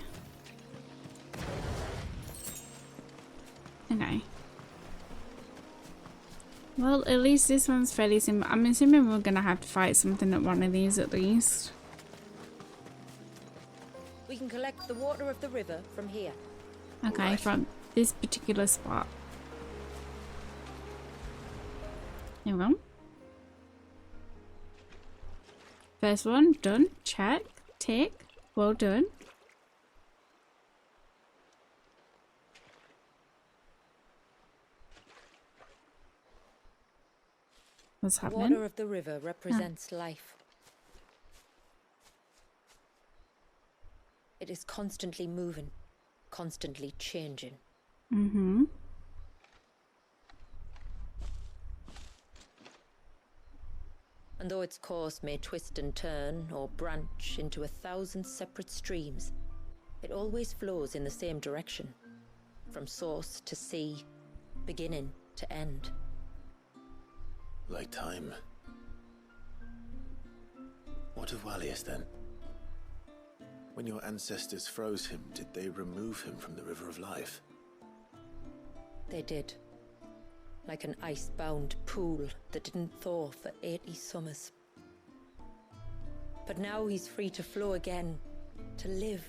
[SPEAKER 1] Okay. Well, at least this one's fairly simple. I'm assuming we're gonna have to fight something at one of these at least.
[SPEAKER 5] We can collect the water of the river from here.
[SPEAKER 1] Okay,
[SPEAKER 3] Right.
[SPEAKER 1] from this particular spot. Here we go. First one done. Check. Tick. Well done. What's
[SPEAKER 5] The
[SPEAKER 1] happening?
[SPEAKER 5] water of the river represents life. It is constantly moving, constantly changing.
[SPEAKER 1] Mm-hmm.
[SPEAKER 5] And though its course may twist and turn or branch into 1,000 separate streams, it always flows in the same direction, from source to sea, beginning to end.
[SPEAKER 3] Like time. What of Wallius then? When your ancestors froze him, did they remove him from the River of Life?
[SPEAKER 5] They did. Like an ice-bound pool that didn't thaw for 80 summers. But now he's free to flow again, to live.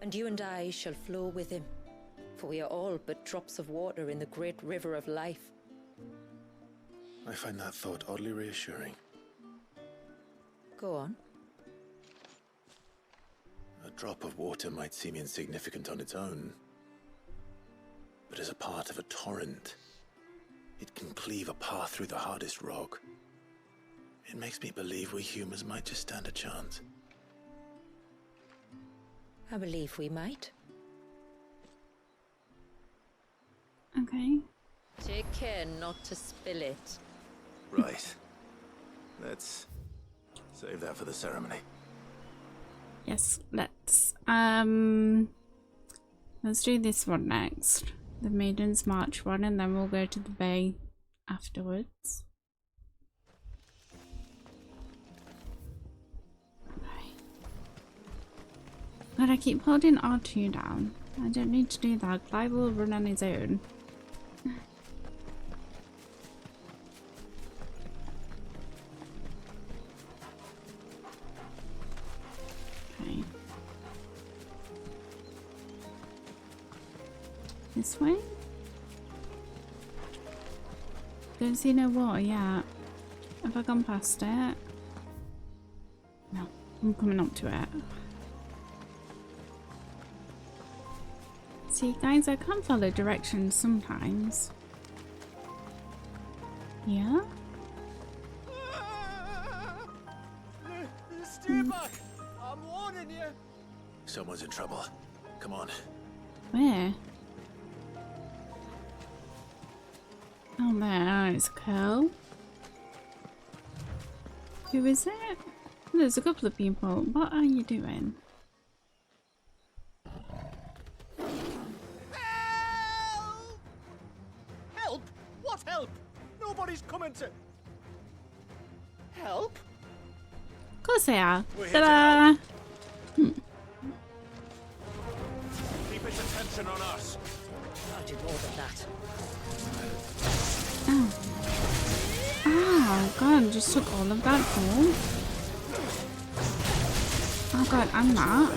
[SPEAKER 5] And you and I shall flow with him, for we are all but drops of water in the great river of life.
[SPEAKER 3] I find that thought oddly reassuring.
[SPEAKER 5] Go on.
[SPEAKER 3] A drop of water might seem insignificant on its own, but as a part of a torrent, it can cleave a path through the hardest rock. It makes me believe we humans might just stand a chance.
[SPEAKER 5] I believe we might.
[SPEAKER 1] Okay.
[SPEAKER 5] Take care not to spill it.
[SPEAKER 3] Right. Let's save that for the ceremony.
[SPEAKER 1] Yes, let's do this one next. The Maiden's March one, and then we'll go to the bay afterwards. Okay. God, I keep holding R2 down. I don't need to do that. Clive will run on his own. Okay. This way? Don't see no water yet. Have I gone past it? No, I'm coming up to it. See guys, I can't follow directions sometimes. Yeah?
[SPEAKER 7] Steer back! I'm warning you!
[SPEAKER 3] Someone's in trouble. Come on.
[SPEAKER 1] Where? Oh there, it's Curl. Who is it? There's a couple of people. What are you doing?
[SPEAKER 7] Help! Help? What help? Nobody's coming to... Help?
[SPEAKER 1] Of course they are.
[SPEAKER 7] We're here to
[SPEAKER 1] Ta-da!
[SPEAKER 7] Keep its attention on us.
[SPEAKER 5] I'll do more than that.
[SPEAKER 1] Oh god, just took all of that fall. Oh god, I'm not.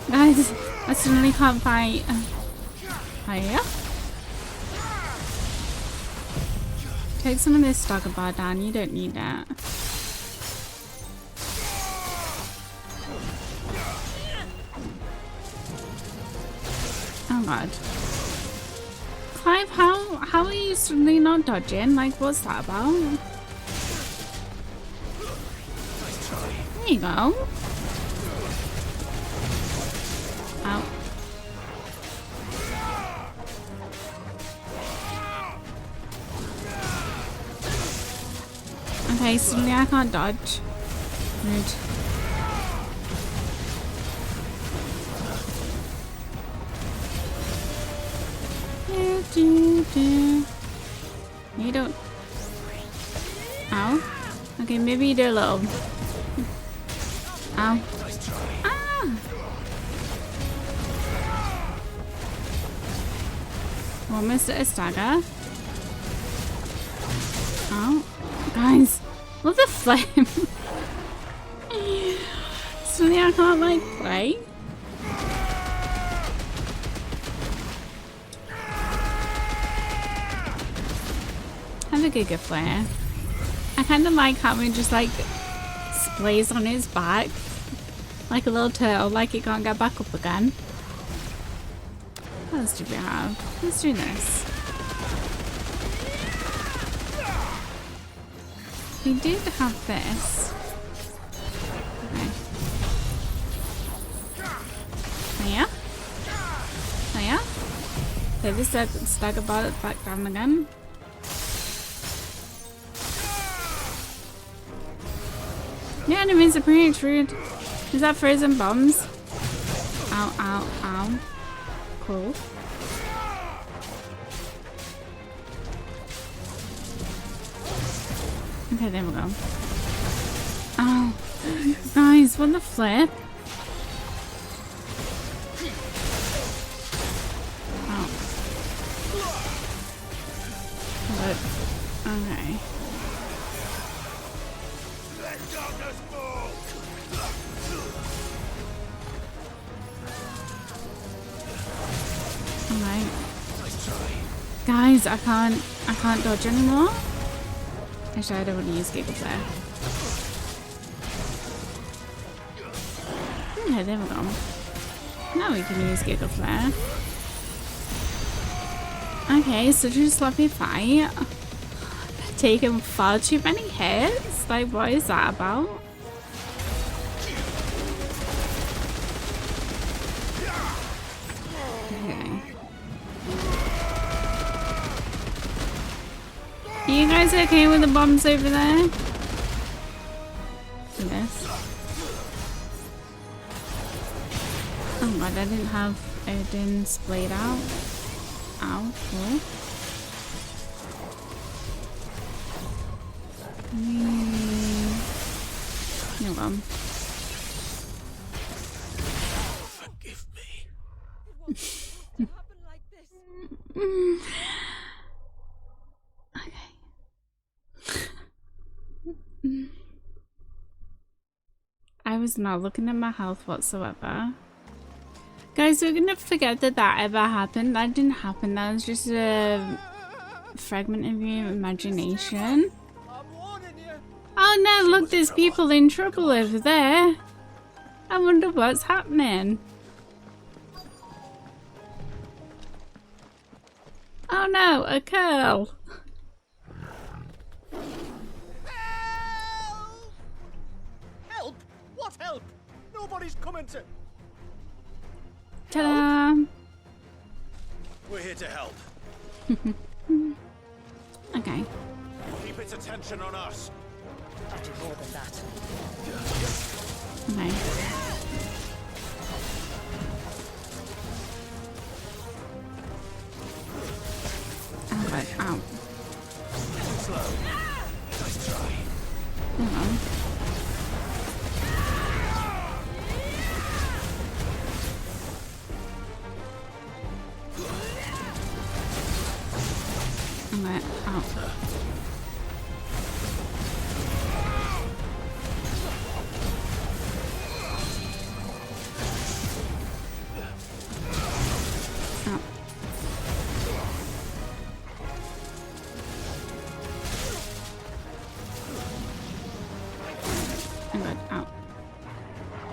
[SPEAKER 1] Guys, I suddenly can't fight. Hiya. Take some of this stagger bar down, you don't need that. Oh god. Clive, how are you suddenly not dodging? Like, what's that about? There you go. Ow. Okay, suddenly I can't dodge. Rude. You don't. Ow. Okay, maybe you do a little. Ow. Ah! We're almost at a stagger. Oh, guys, what the flame? So I can't like play. Have a Giga Flare. I kind of like how it just like splays on his back like a little turtle, like it can't get back up again. What else do we have? Let's do this. We did have this. Okay. Hiya. Hiya. Okay, this stagger ball back down again. Yeah, enemies are pretty rude. Is that frozen bombs? Ow, ow, ow. Cool. Okay, there we go. Oh, guys, what the flip? Oh. But, okay. Alright. Guys, I can't dodge anymore. Actually, I don't want to use Giga Flare. Okay, there we go. Now we can use Giga Flare. Okay, such a sloppy fight. Taking far too many hits? Like, what is that about? Okay. Are you guys okay with the bombs over there? This. Oh god, I didn't have Odin splayed out. Ow, cool. No one.
[SPEAKER 3] Forgive me.
[SPEAKER 1] I was not looking at my health whatsoever. Guys, we're gonna forget that that ever happened. That didn't happen. That was just a fragment of your imagination. Oh no, look, there's people in trouble over there. I wonder what's happening. Oh no, a curl.
[SPEAKER 8] Help! What help? Nobody's coming to...
[SPEAKER 1] Ta-da!
[SPEAKER 8] We're here to help.
[SPEAKER 1] Okay.
[SPEAKER 8] Keep its attention on us.
[SPEAKER 2] I'll do more than that.
[SPEAKER 1] Okay. Oh god, ow.
[SPEAKER 8] Slow. Nice try.
[SPEAKER 1] Hello. Okay, ow.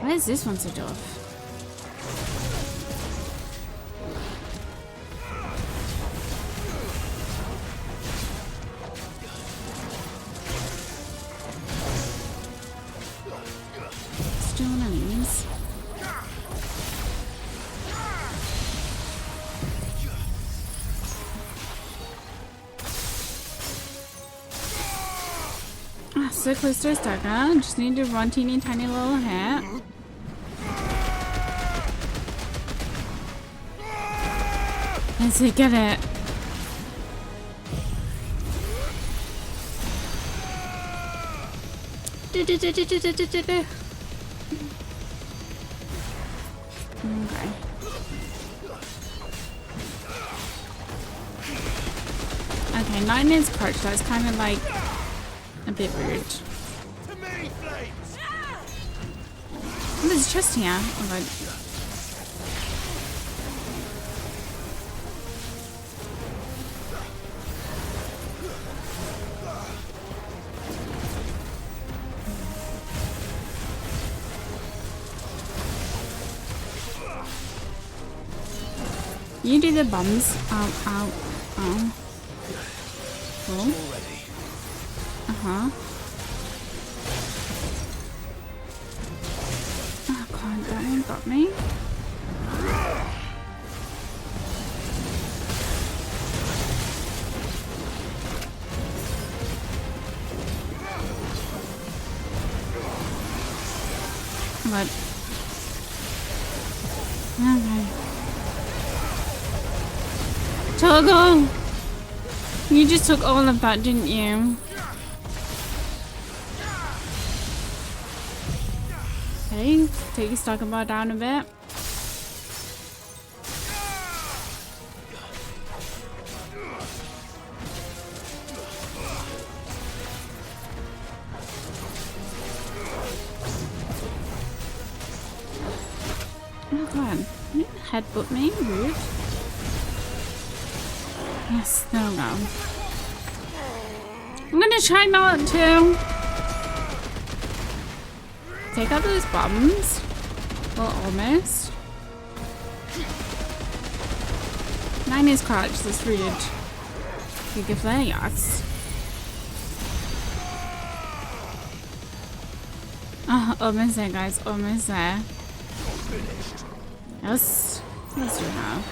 [SPEAKER 1] Why is this one so tough? Still enemies. Ah, so close to a stagger. Just need to run teeny tiny little hit. Let's see, get it. Okay. Okay, not in his crotch. That's kind of like a bit rude.
[SPEAKER 8] To me, flames!
[SPEAKER 1] Oh, there's a chest here. Oh god. You do the bombs. Ow, ow, ow. Cool. Uh-huh. Oh god, that one got me. Oh god. Okay. Toggle! You just took all of that, didn't you? Okay, take your stocking bar down a bit. Oh god, you didn't headbutt me, rude. Yes, there we go. I'm gonna try not to take out those bombs. Well, almost. 9 is crouch, that's rude. You give that yes. Oh, almost there, guys. Almost there. Yes. Yes, we have.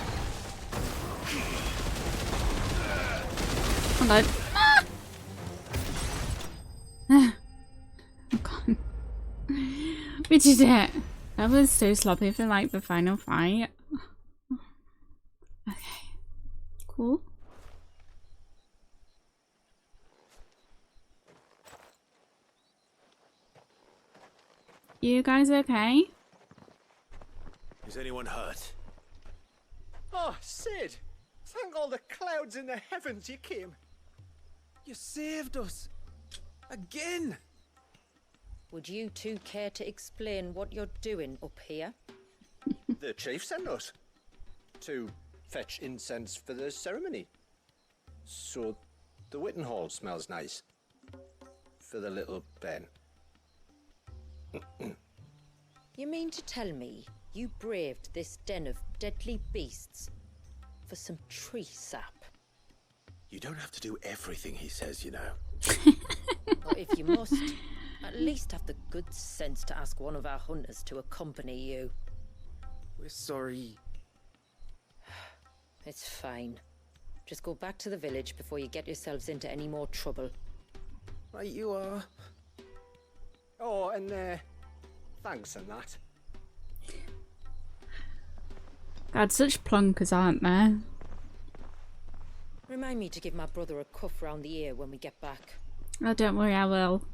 [SPEAKER 1] Oh god. Ah! Oh god. We did it. That was so sloppy for like the final fight. Okay. Cool. You guys okay?
[SPEAKER 8] Is anyone hurt?
[SPEAKER 9] Oh, Sid! Thank all the clouds in the heavens you came.
[SPEAKER 7] You saved us. Again.
[SPEAKER 5] Would you two care to explain what you're doing up here?
[SPEAKER 9] The chief sent us to fetch incense for the ceremony. So the Witten Hall smells nice. For the little Ben.
[SPEAKER 5] You mean to tell me you braved this den of deadly beasts for some tree sap?
[SPEAKER 3] You don't have to do everything he says, you know.
[SPEAKER 5] Or if you must, at least have the good sense to ask one of our hunters to accompany you.
[SPEAKER 7] We're sorry.
[SPEAKER 5] It's fine. Just go back to the village before you get yourselves into any more trouble.
[SPEAKER 7] Right you are.
[SPEAKER 9] Oh, and thanks and that.
[SPEAKER 1] God, such plunkers, aren't there?
[SPEAKER 5] Remind me to give my brother a cuff round the ear when we get back.
[SPEAKER 1] Oh, don't worry, I will.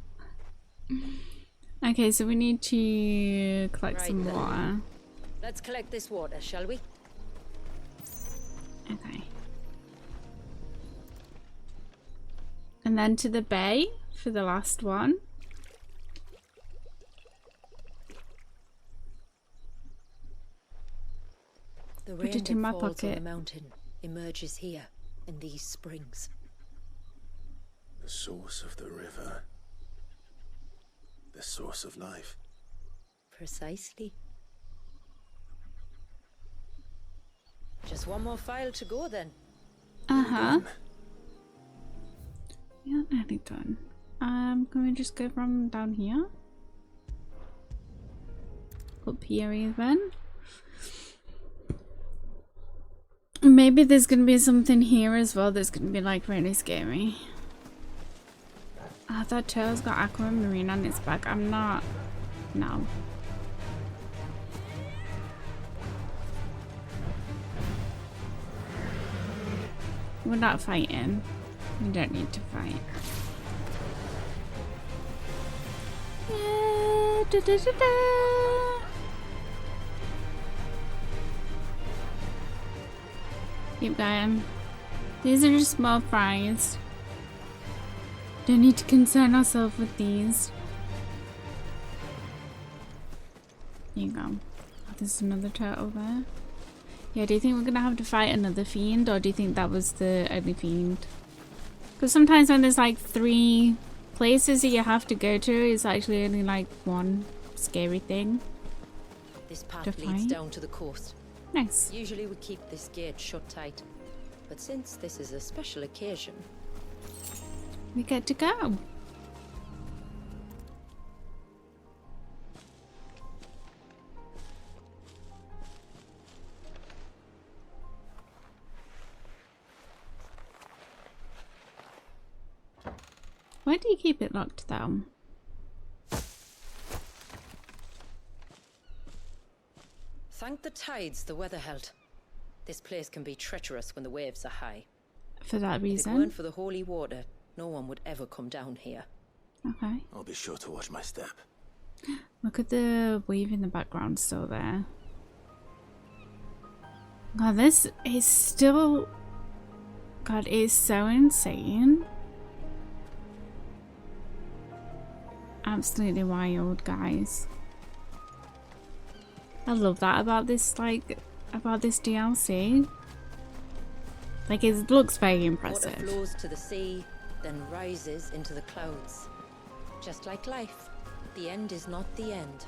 [SPEAKER 1] Okay, so we need to collect
[SPEAKER 5] Right
[SPEAKER 1] some
[SPEAKER 5] then.
[SPEAKER 1] water.
[SPEAKER 5] Let's collect this water, shall we?
[SPEAKER 1] Okay. And then to the bay for the last one.
[SPEAKER 5] The
[SPEAKER 1] Put
[SPEAKER 5] rain
[SPEAKER 1] it in my
[SPEAKER 5] that falls on
[SPEAKER 1] pocket.
[SPEAKER 5] the mountain emerges here in these springs.
[SPEAKER 3] The source of the river. The source of life.
[SPEAKER 5] Precisely. Just one more file to go then.
[SPEAKER 1] Uh-huh. Yeah, nearly done. Can we just go from down here? Up here even. Maybe there's gonna be something here as well that's gonna be like really scary. Oh, that tail's got aquamarine on its back. I'm not. No. We're not fighting. We don't need to fight. Yeah, da, da, da, da. Keep going. These are just small fries. Don't need to concern ourselves with these. There you go. Oh, there's another turtle there. Yeah, do you think we're gonna have to fight another fiend, or do you think that was the only fiend? Because sometimes when there's like 3 places that you have to go to, it's actually only like one scary thing.
[SPEAKER 5] This path leads down to the coast.
[SPEAKER 1] Nice.
[SPEAKER 5] Usually we keep this gate shut tight, but since this is a special occasion,
[SPEAKER 1] We get to go. Why do you keep it locked though?
[SPEAKER 5] thank the tides the weather held. This place can be treacherous when the waves are high.
[SPEAKER 1] For that
[SPEAKER 5] If it
[SPEAKER 1] reason?
[SPEAKER 5] weren't for the holy water, no one would ever come down here.
[SPEAKER 1] Okay.
[SPEAKER 3] I'll be sure to watch my step.
[SPEAKER 1] Look at the wave in the background still there. God, this is still... God, it is so insane. Absolutely wild, guys. I love that about this, like, about this DLC. Like, it looks very
[SPEAKER 5] Water
[SPEAKER 1] impressive.
[SPEAKER 5] flows to the sea, then rises into the clouds. Just like life, the end is not the end,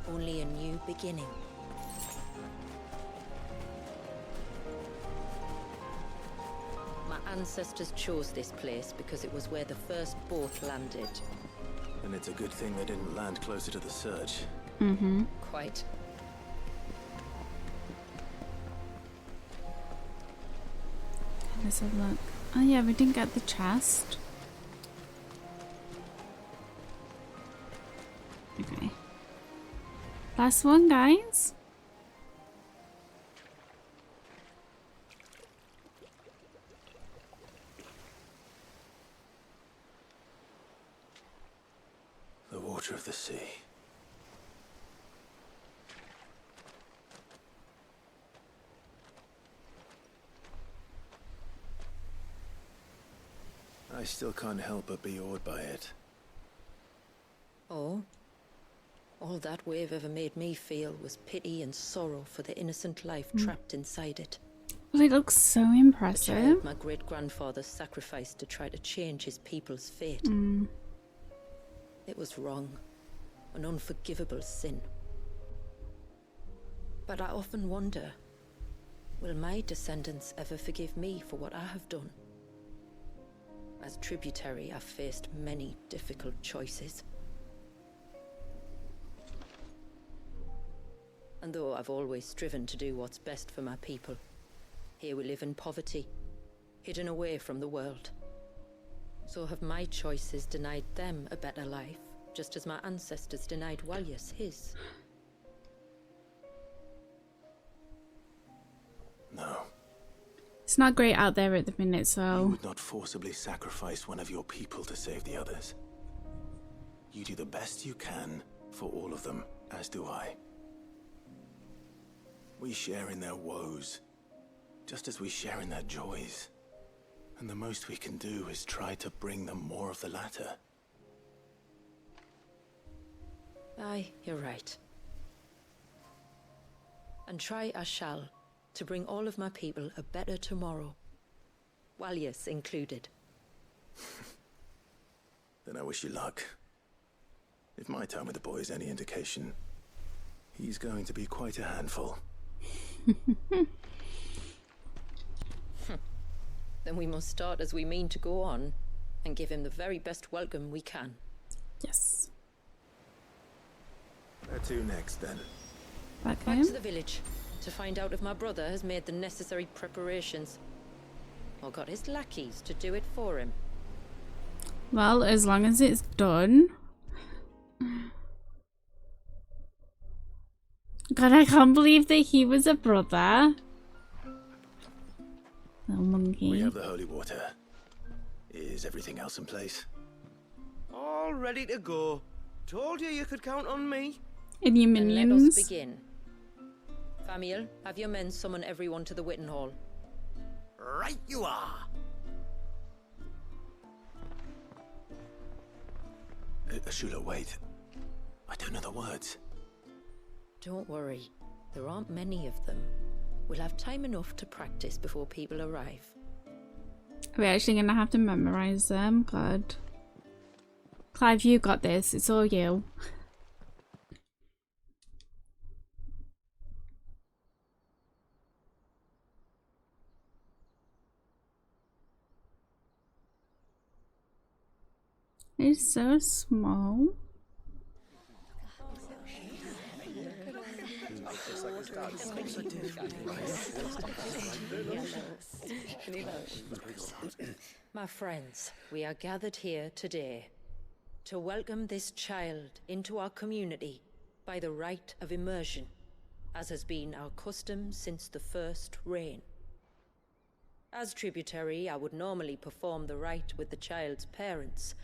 [SPEAKER 5] only a new beginning. My ancestors chose this place because it was where the first boat landed.
[SPEAKER 3] And it's a good thing they didn't land closer to the surge.
[SPEAKER 1] Mm-hmm.
[SPEAKER 5] Quite.
[SPEAKER 1] Let's have a look. Oh yeah, we didn't get the chest. Okay. Last one, guys.
[SPEAKER 3] The water of the sea. I still can't help but be awed by it.
[SPEAKER 5] Oh? All that wave ever made me feel was pity and sorrow for the innocent life trapped inside it.
[SPEAKER 1] Well, it looks so
[SPEAKER 5] A child
[SPEAKER 1] impressive.
[SPEAKER 5] my great-grandfather sacrificed to try to change his people's fate. It was wrong, an unforgivable sin. But I often wonder, will my descendants ever forgive me for what I have done? As tributary, I've faced many difficult choices. And though I've always striven to do what's best for my people, here we live in poverty, hidden away from the world. So have my choices denied them a better life, just as my ancestors denied Walyas his?
[SPEAKER 3] No.
[SPEAKER 1] It's not great out there at the minute,
[SPEAKER 3] You
[SPEAKER 1] so...
[SPEAKER 3] would not forcibly sacrifice one of your people to save the others. You do the best you can for all of them, as do I. We share in their woes, just as we share in their joys. And the most we can do is try to bring them more of the latter.
[SPEAKER 5] Aye, you're right. And try I shall, to bring all of my people a better tomorrow. Walyas included.
[SPEAKER 3] Then I wish you luck. If my time with the boy is any indication, he's going to be quite a handful.
[SPEAKER 5] Then we must start as we mean to go on, and give him the very best welcome we can.
[SPEAKER 1] Yes.
[SPEAKER 3] Where to next, then?
[SPEAKER 1] Back
[SPEAKER 5] Back
[SPEAKER 1] home.
[SPEAKER 5] to the village, to find out if my brother has made the necessary preparations. Or got his lackeys to do it for him.
[SPEAKER 1] Well, as long as it's done. God, I can't believe that he was a brother. Little monkey.
[SPEAKER 3] We have the holy water. Is everything else in place?
[SPEAKER 4] All ready to go. Told you could count on me.
[SPEAKER 1] And your
[SPEAKER 5] Then let us
[SPEAKER 1] minions.
[SPEAKER 5] begin. Famiel, have your men summon everyone to the Witten Hall.
[SPEAKER 4] Right you are.
[SPEAKER 3] Shula, wait. I don't know the words.
[SPEAKER 5] Don't worry, there aren't many of them. We'll have time enough to practice before people arrive.
[SPEAKER 1] We're actually gonna have to memorize them. God. Clive, you got this. It's all you. It's so small.
[SPEAKER 5] My friends, we are gathered here today to welcome this child into our community by the rite of immersion, as has been our custom since the first reign. As tributary, I would normally perform the rite with the child's parents,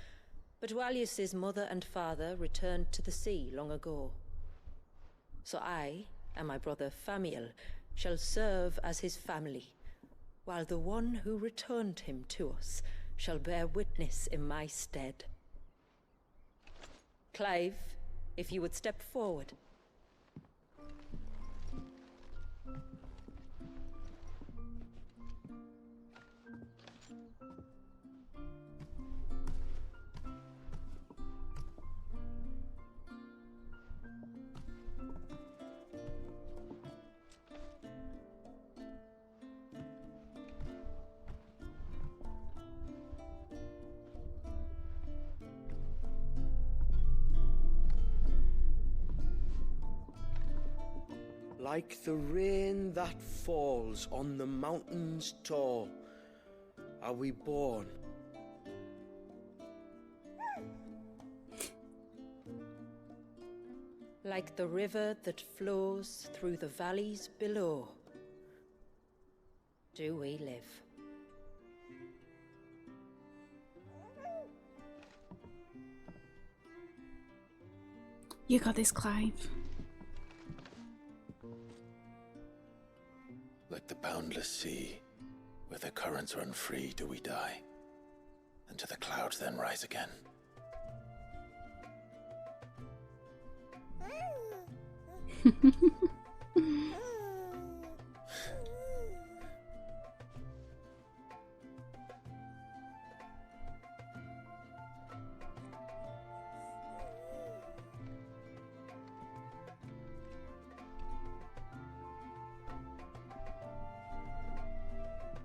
[SPEAKER 5] but Walius's mother and father returned to the sea long ago. So I and my brother Famiel shall serve as his family, while the one who returned him to us shall bear witness in my stead. Clive, if you would step forward.
[SPEAKER 4] Like the rain that falls on the mountains tall, are we born.
[SPEAKER 5] Like the river that flows through the valleys below, do we live.
[SPEAKER 1] You got this, Clive.
[SPEAKER 3] Like the boundless sea, where the currents run free, do we die, and to the clouds then rise again.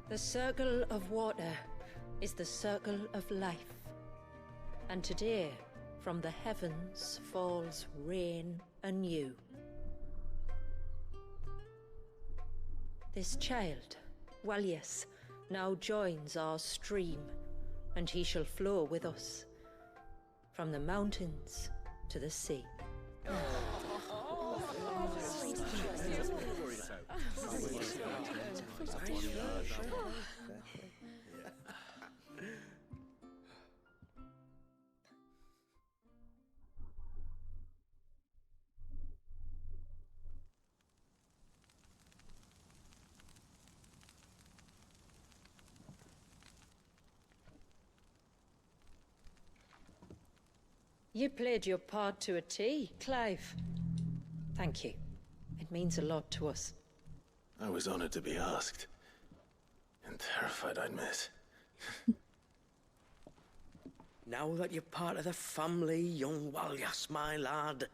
[SPEAKER 5] The circle of water is the circle of life, and today from the heavens falls rain anew. This child, Walius, now joins our stream, and he shall flow with us from the mountains to the sea. You played your part to a T, Clive. Thank you. It means a lot to us.
[SPEAKER 3] I was honored to be asked. And terrified I'd miss.
[SPEAKER 4] Now that you're part of the family, young Walyas, my lad.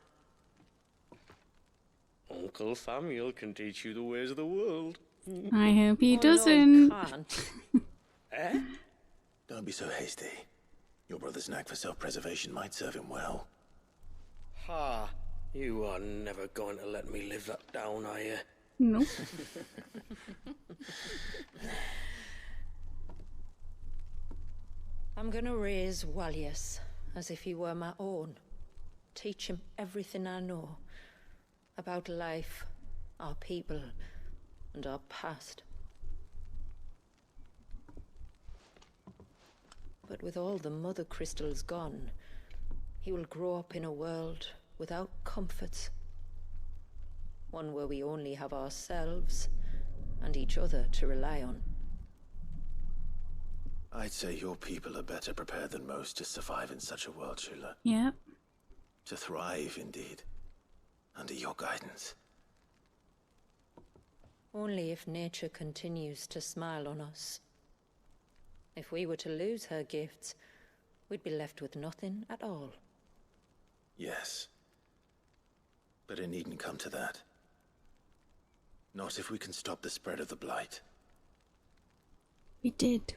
[SPEAKER 4] Uncle Famiel can teach you the ways of the world.
[SPEAKER 1] I hope he
[SPEAKER 5] Oh,
[SPEAKER 1] doesn't.
[SPEAKER 5] No, he can't.
[SPEAKER 4] Eh?
[SPEAKER 3] Don't be so hasty. Your brother's knack for self-preservation might serve him well.
[SPEAKER 4] Ha! You are never going to let me live that down, are you?
[SPEAKER 1] Nope.
[SPEAKER 5] I'm gonna raise Walius as if he were my own. Teach him everything I know about life, our people, and our past. But with all the mother crystals gone, he will grow up in a world without comforts. One where we only have ourselves and each other to rely on.
[SPEAKER 3] I'd say your people are better prepared than most to survive in such a world, Shula.
[SPEAKER 1] Yep.
[SPEAKER 3] To thrive, indeed, under your guidance.
[SPEAKER 5] Only if nature continues to smile on us. If we were to lose her gifts, we'd be left with nothing at all.
[SPEAKER 3] Yes. But it needn't come to that. Not if we can stop the spread of the blight.
[SPEAKER 1] We did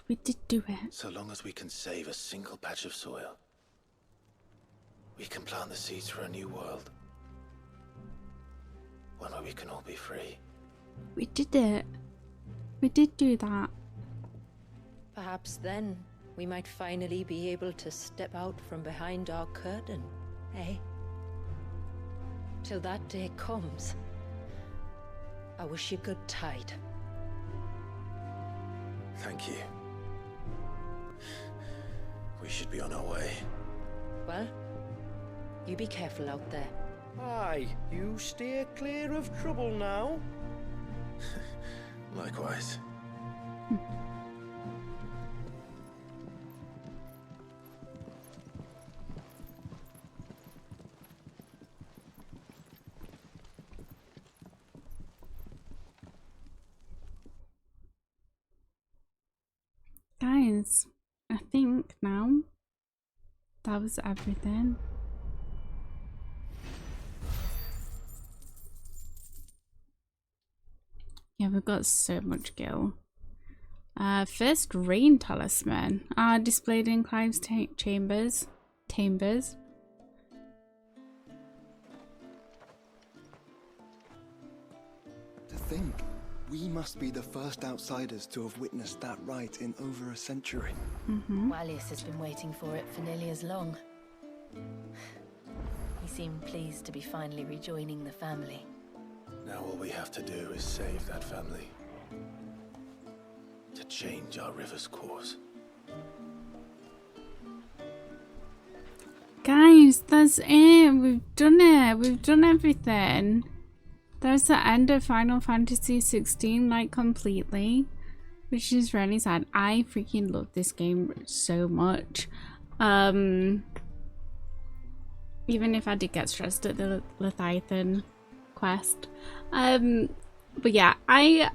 [SPEAKER 1] do it.
[SPEAKER 3] So long as we can save a single patch of soil, we can plant the seeds for a new world. One where we can all be free.
[SPEAKER 1] We did it. We did do that.
[SPEAKER 5] Perhaps then we might finally be able to step out from behind our curtain, eh? Till that day comes, I wish you good tide.
[SPEAKER 3] Thank you. We should be on our way.
[SPEAKER 5] Well, you be careful out there.
[SPEAKER 4] Aye, you steer clear of trouble now.
[SPEAKER 3] Likewise.
[SPEAKER 1] Guys, I think now that was everything. Yeah, we've got so much gil. First rain talisman displayed in Clive's chambers. To
[SPEAKER 7] think, we must be the first outsiders to have witnessed that rite in over a century.
[SPEAKER 6] Wallius has been waiting for it for nearly as long. He seemed pleased to be finally rejoining the family.
[SPEAKER 3] Now all we have to do is save that family. To change our river's course.
[SPEAKER 1] Guys, that's it. We've done it. We've done everything. That's the end of Final Fantasy XVI, like, completely. Which is really sad. I freaking love this game so much. Even if I did get stressed at the Leviathan quest. But yeah, I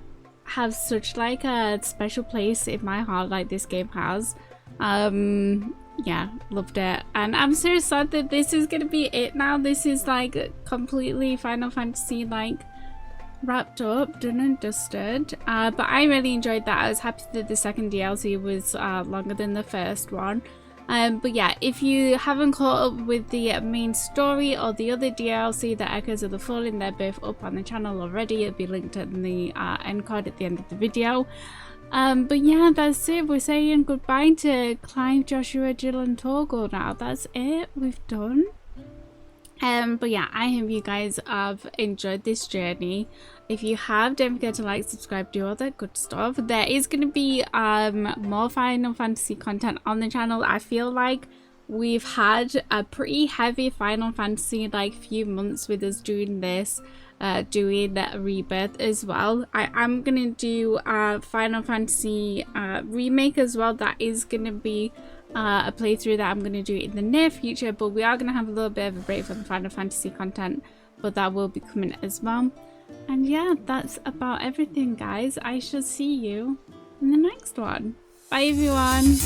[SPEAKER 1] have such like a special place in my heart, like this game has. Yeah, loved it, and I'm so sad that this is gonna be it now. This is like completely Final Fantasy like wrapped up, done and dusted. But I really enjoyed that. I was happy that the second DLC was longer than the first one. But yeah, if you haven't caught up with the main story or the other DLC, the Echoes of the Fallen, they're both up on the channel already. It'll be linked in the end card at the end of the video. But yeah, that's it. We're saying goodbye to Clive, Joshua, Jill and Torgal now. That's it. We've done. But yeah, I hope you guys have enjoyed this journey. If you have, don't forget to like, subscribe, do all that good stuff. There is going to be more Final Fantasy content on the channel. I feel like we've had a pretty heavy Final Fantasy like few months with us doing this, doing Rebirth as well. I'm going to do Final Fantasy Remake as well. That is going to be a playthrough that I'm going to do in the near future, but we are going to have a little bit of a break from the Final Fantasy content, but that will be coming as well. And yeah, that's about everything, guys. I shall see you in the next one. Bye, everyone.